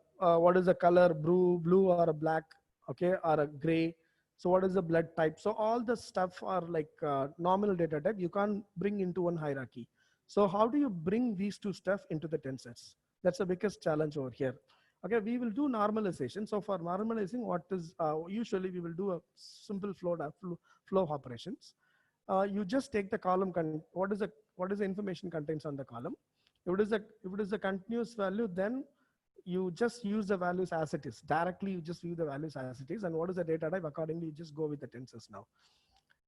color, blue or a black, okay, or a gray? So what is the blood type? So all the stuff are like nominal data type. You can't bring into one hierarchy. So how do you bring these two stuff into the tensors? That's the biggest challenge over here. Okay, we will do normalization. So for normalizing, what is usually we will do a simple flow operations. You just take the column. What is the information contains on the column? If it is a continuous value, then you just use the values as it is. Directly, you just use the values as it is. And what is the data type? Accordingly, you just go with the tensors now.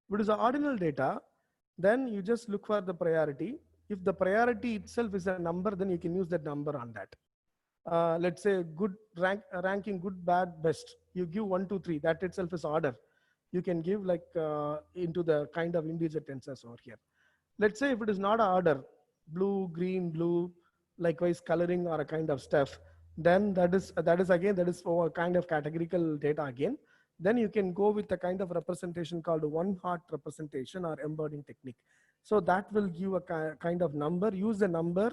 If it is the ordinal data, then you just look for the priority. If the priority itself is a number, then you can use that number on that. Let's say good ranking, good, bad, best. You give 1, 2, 3. That itself is order. You can give like into the kind of integer tensors over here. Let's say if it is not an order, blue, green, blue, likewise coloring or a kind of stuff, then that is for a kind of categorical data again. Then you can go with a kind of representation called one hot representation or embedding technique. So that will give a kind of number. Use the number.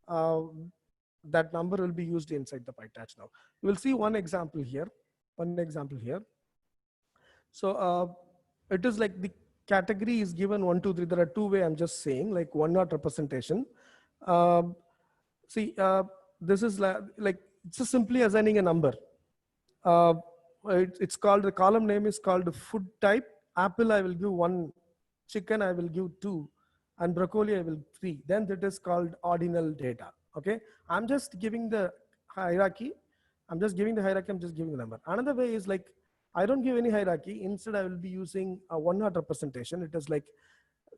That number will be used inside the PyTorch now. You will see one example here. So it is like the category is given 1, 2, 3. There are two ways. I'm just saying like one not representation. See, this is like it's just simply assigning a number. It's called, the column name is called food type. Apple I will give 1, chicken I will give 2, and broccoli I will 3. Then that is called ordinal data. Okay, I'm just giving the hierarchy. I'm just giving the number. Another way is like I don't give any hierarchy. Instead, I will be using a one hot representation. It is like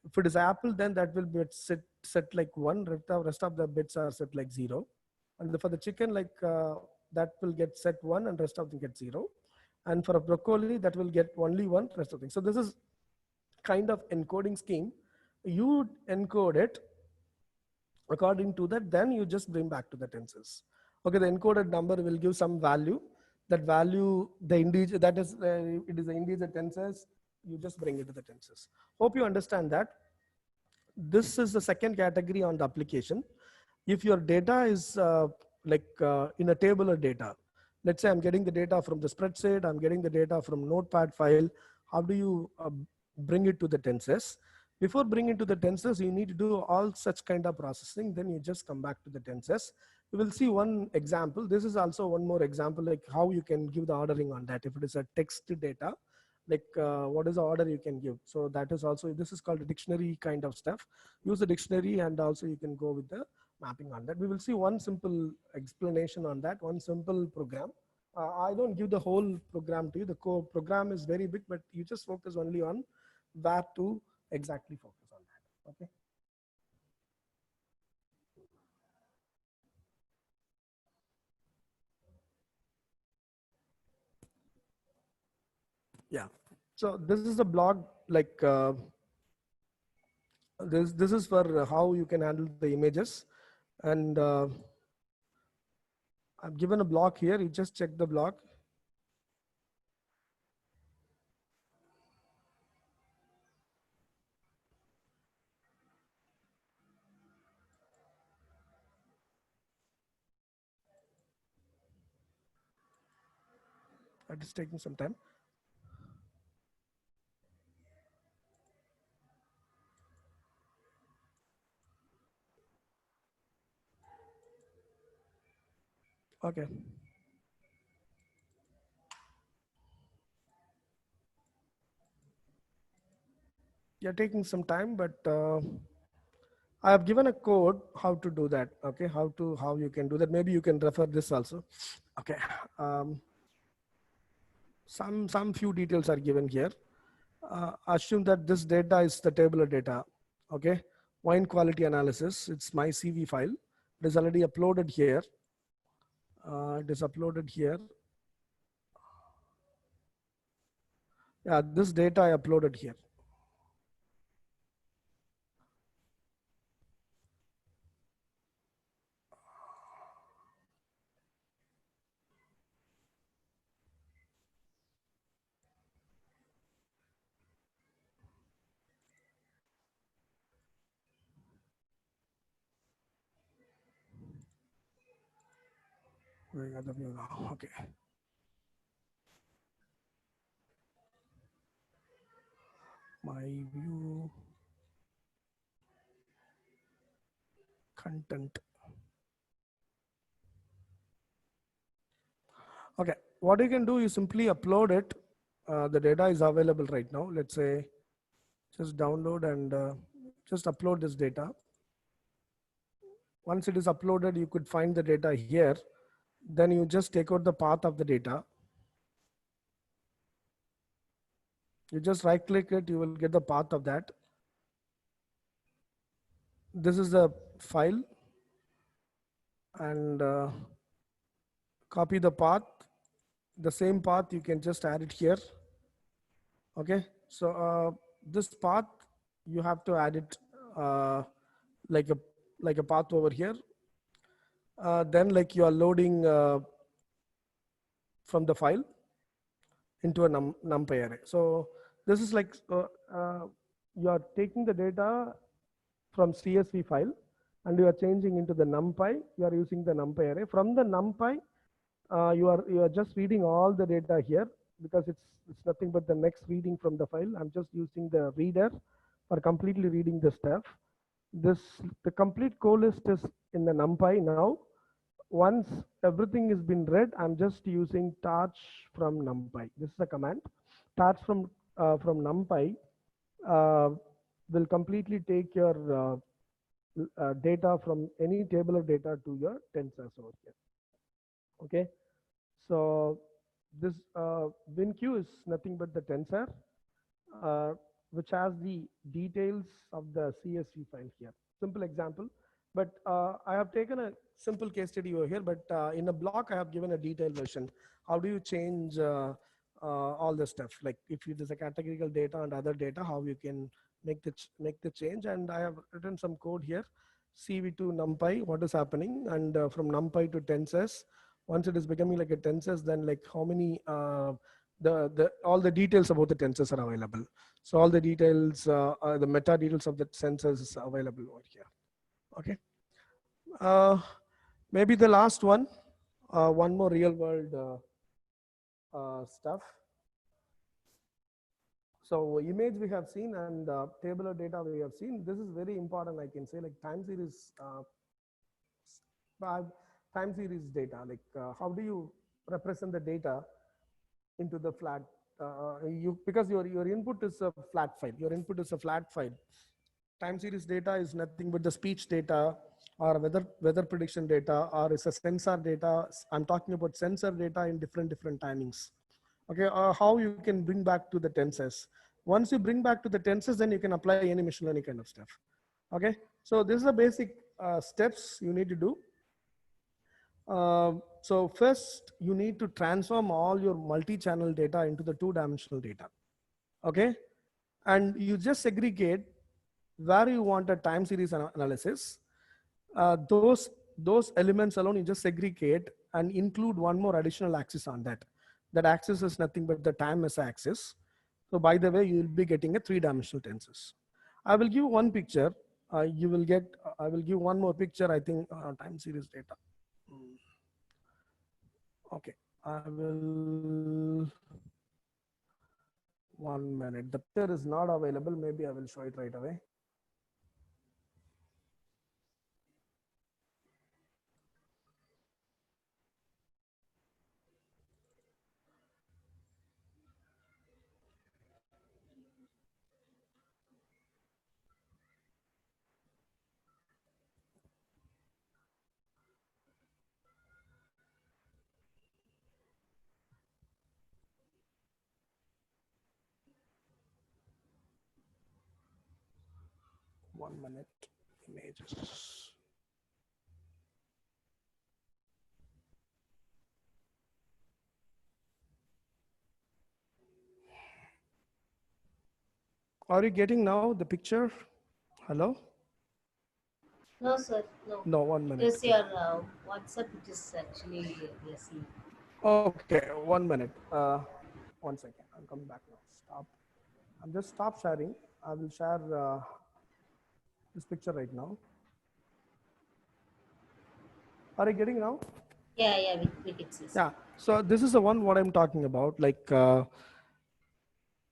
if it is apple, then that will be set like 1. Rest of the bits are set like 0. And for the chicken, like that will get set 1, and rest of them get 0. And for a broccoli, that will get only 1, rest of things. So this is kind of encoding scheme. You encode it according to that, then you just bring back to the tensors. Okay, the encoded number will give some value. That value, the integer, that is, it is the integer tensors. You just bring it to the tensors. Hope you understand that. This is the second category on the application. If your data is in a tabular data, let's say I'm getting the data from the spreadsheet, I'm getting the data from notepad file. How do you bring it to the tensors? Before bringing it to the tensors, you need to do all such kind of processing. Then you just come back to the tensors. You will see one example. This is also one more example, like how you can give the ordering on that. If it is a text data, like what is the order you can give? So that is also, this is called a dictionary kind of stuff. Use the dictionary, and also you can go with the mapping on that. We will see one simple explanation on that, one simple program. I don't give the whole program to you. The core program is very big, but you just focus only on where to exactly focus on that. Okay. Yeah. So this is the blog, like this is for how you can handle the images, and I've given a block here. You just check the block. It is taking some time. Okay. You're taking some time, but I have given a code how to do that. Okay, how you can do that. Maybe you can refer this also. Okay. Some few details are given here. Assume that this data is the tabular data. Okay. Wine quality analysis. It's my CV file. It is already uploaded here. It is uploaded here. Yeah, this data I uploaded here. Where are the view now? Okay. My view content. Okay, what you can do is simply upload it. The data is available right now. Let's say just download and just upload this data. Once it is uploaded, you could find the data here. Then you just take out the path of the data. You just right click it, you will get the path of that. This is the file, and copy the path. The same path, you can just add it here. Okay, so this path, you have to add it like a path over here. Then like you are loading from the file into a numpy array. So this is like you are taking the data from CSV file and you are changing into the numpy. You are using the numpy array. From the numpy, you are just reading all the data here, because it's nothing but the next reading from the file. I'm just using the reader for completely reading the stuff. The complete co-list is in the numpy now. Once everything has been read, I'm just using torch from numpy. This is a command. Torch from numpy will completely take your data from any table of data to your tensors over here. Okay, so this WinQ is nothing but the tensor, which has the details of the CSV file here. Simple example, but I have taken a simple case study over here, but in a block I have given a detailed version. How do you change all the stuff? Like if it is a categorical data and other data, how you can make the change. And I have written some code here. CV to numpy, what is happening, and from numpy to tensors. Once it is becoming like a tensors, then like how many all the details about the tensors are available. So all the details, the meta details of the sensors is available over here. Okay. Maybe the last one, one more real world stuff. So image we have seen, and tabular data we have seen. This is very important. I can say like time series data. Like how do you represent the data into the flat? Because your input is a flat file. Your input is a flat file. Time series data is nothing but the speech data or weather prediction data, or is a sensor data. I'm talking about sensor data in different timings. Okay, how you can bring back to the tensors. Once you bring back to the tensors, then you can apply any machine learning kind of stuff. Okay, so this is the basic steps you need to do. So first, you need to transform all your multi-channel data into the two-dimensional data. Okay, and you just segregate where you want a time series analysis. Those elements alone you just segregate and include one more additional axis on that. That axis is nothing but the time as axis. So by the way, you will be getting a three-dimensional tensors. I will give one picture. You will get. I will give one more picture. I think time series data. Okay, I will. 1 minute. The picture is not available. Maybe I will show it right away. One minute. Images. Are you getting now the picture? Hello? No, sir. No. No, 1 minute. Yes, your WhatsApp, it is actually we are seeing. Okay, 1 minute. 1 second. I'm coming back now. Stop. I'm just stop sharing. I will share this picture right now. Are you getting now? Yeah, we can see. Yeah. So this is the one what I'm talking about. Like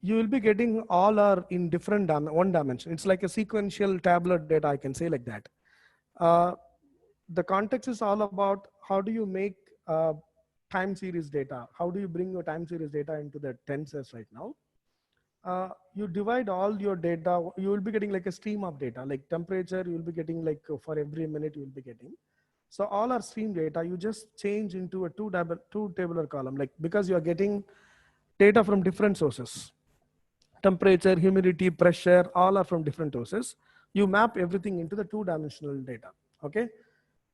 you will be getting all are in different one dimension. It's like a sequential tabular data. I can say like that. The context is all about how do you make time series data? How do you bring your time series data into the tensors right now? You divide all your data. You will be getting like a stream of data, like temperature. You will be getting like for every minute you will be getting. So all our stream data, you just change into a two tabular column, like because you are getting data from different sources. Temperature, humidity, pressure, all are from different sources. You map everything into the two-dimensional data. Okay.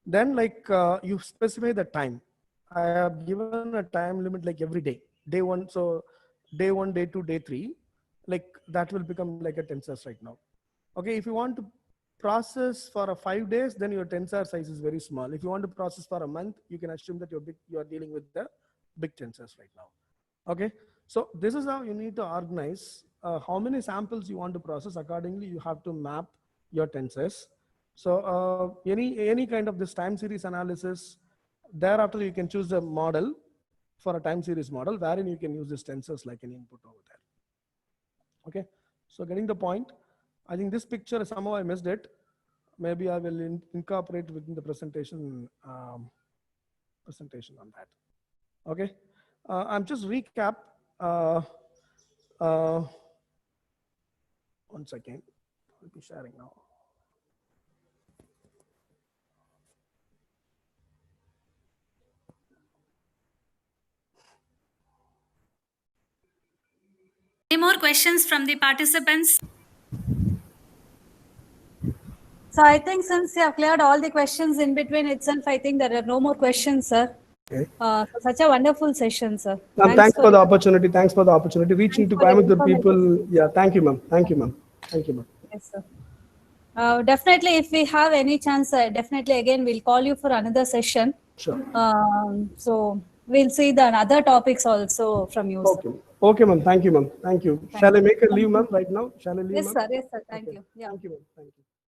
Then like you specify the time. I have given a time limit like every day. Day one, so day 1, day 2, day 3, like that will become like a tensors right now. Okay, if you want to process for a 5 days, then your tensor size is very small. If you want to process for a month, you can assume that you are dealing with the big tensors right now. Okay, so this is how you need to organize how many samples you want to process. Accordingly, you have to map your tensors. So any kind of this time series analysis, thereafter you can choose a model for a time series model wherein you can use this tensors like an input over there. Okay, so getting the point. I think this picture somehow I missed it. Maybe I will incorporate within the presentation on that. Okay, I'm just recap. 1 second, I'll be sharing now. Any more questions from the participants? So I think since you have cleared all the questions in between itself, I think there are no more questions, sir. Okay. So such a wonderful session, sir. Thanks for the opportunity. Thanks for the opportunity. Reaching to Coimbatore people. Yeah, thank you, ma'am. Thank you, ma'am. Thank you, ma'am. Yes, sir. Definitely, if we have any chance, definitely again we'll call you for another session. Sure. So we'll see the other topics also from you. Okay. Sir. Okay, ma'am. Thank you, ma'am. Thank you. Shall I make a leave, ma'am, right now? Shall I leave, Yes, ma'am? sir. Yes, sir. Thank you. Yeah. Thank you, ma'am. Thank you.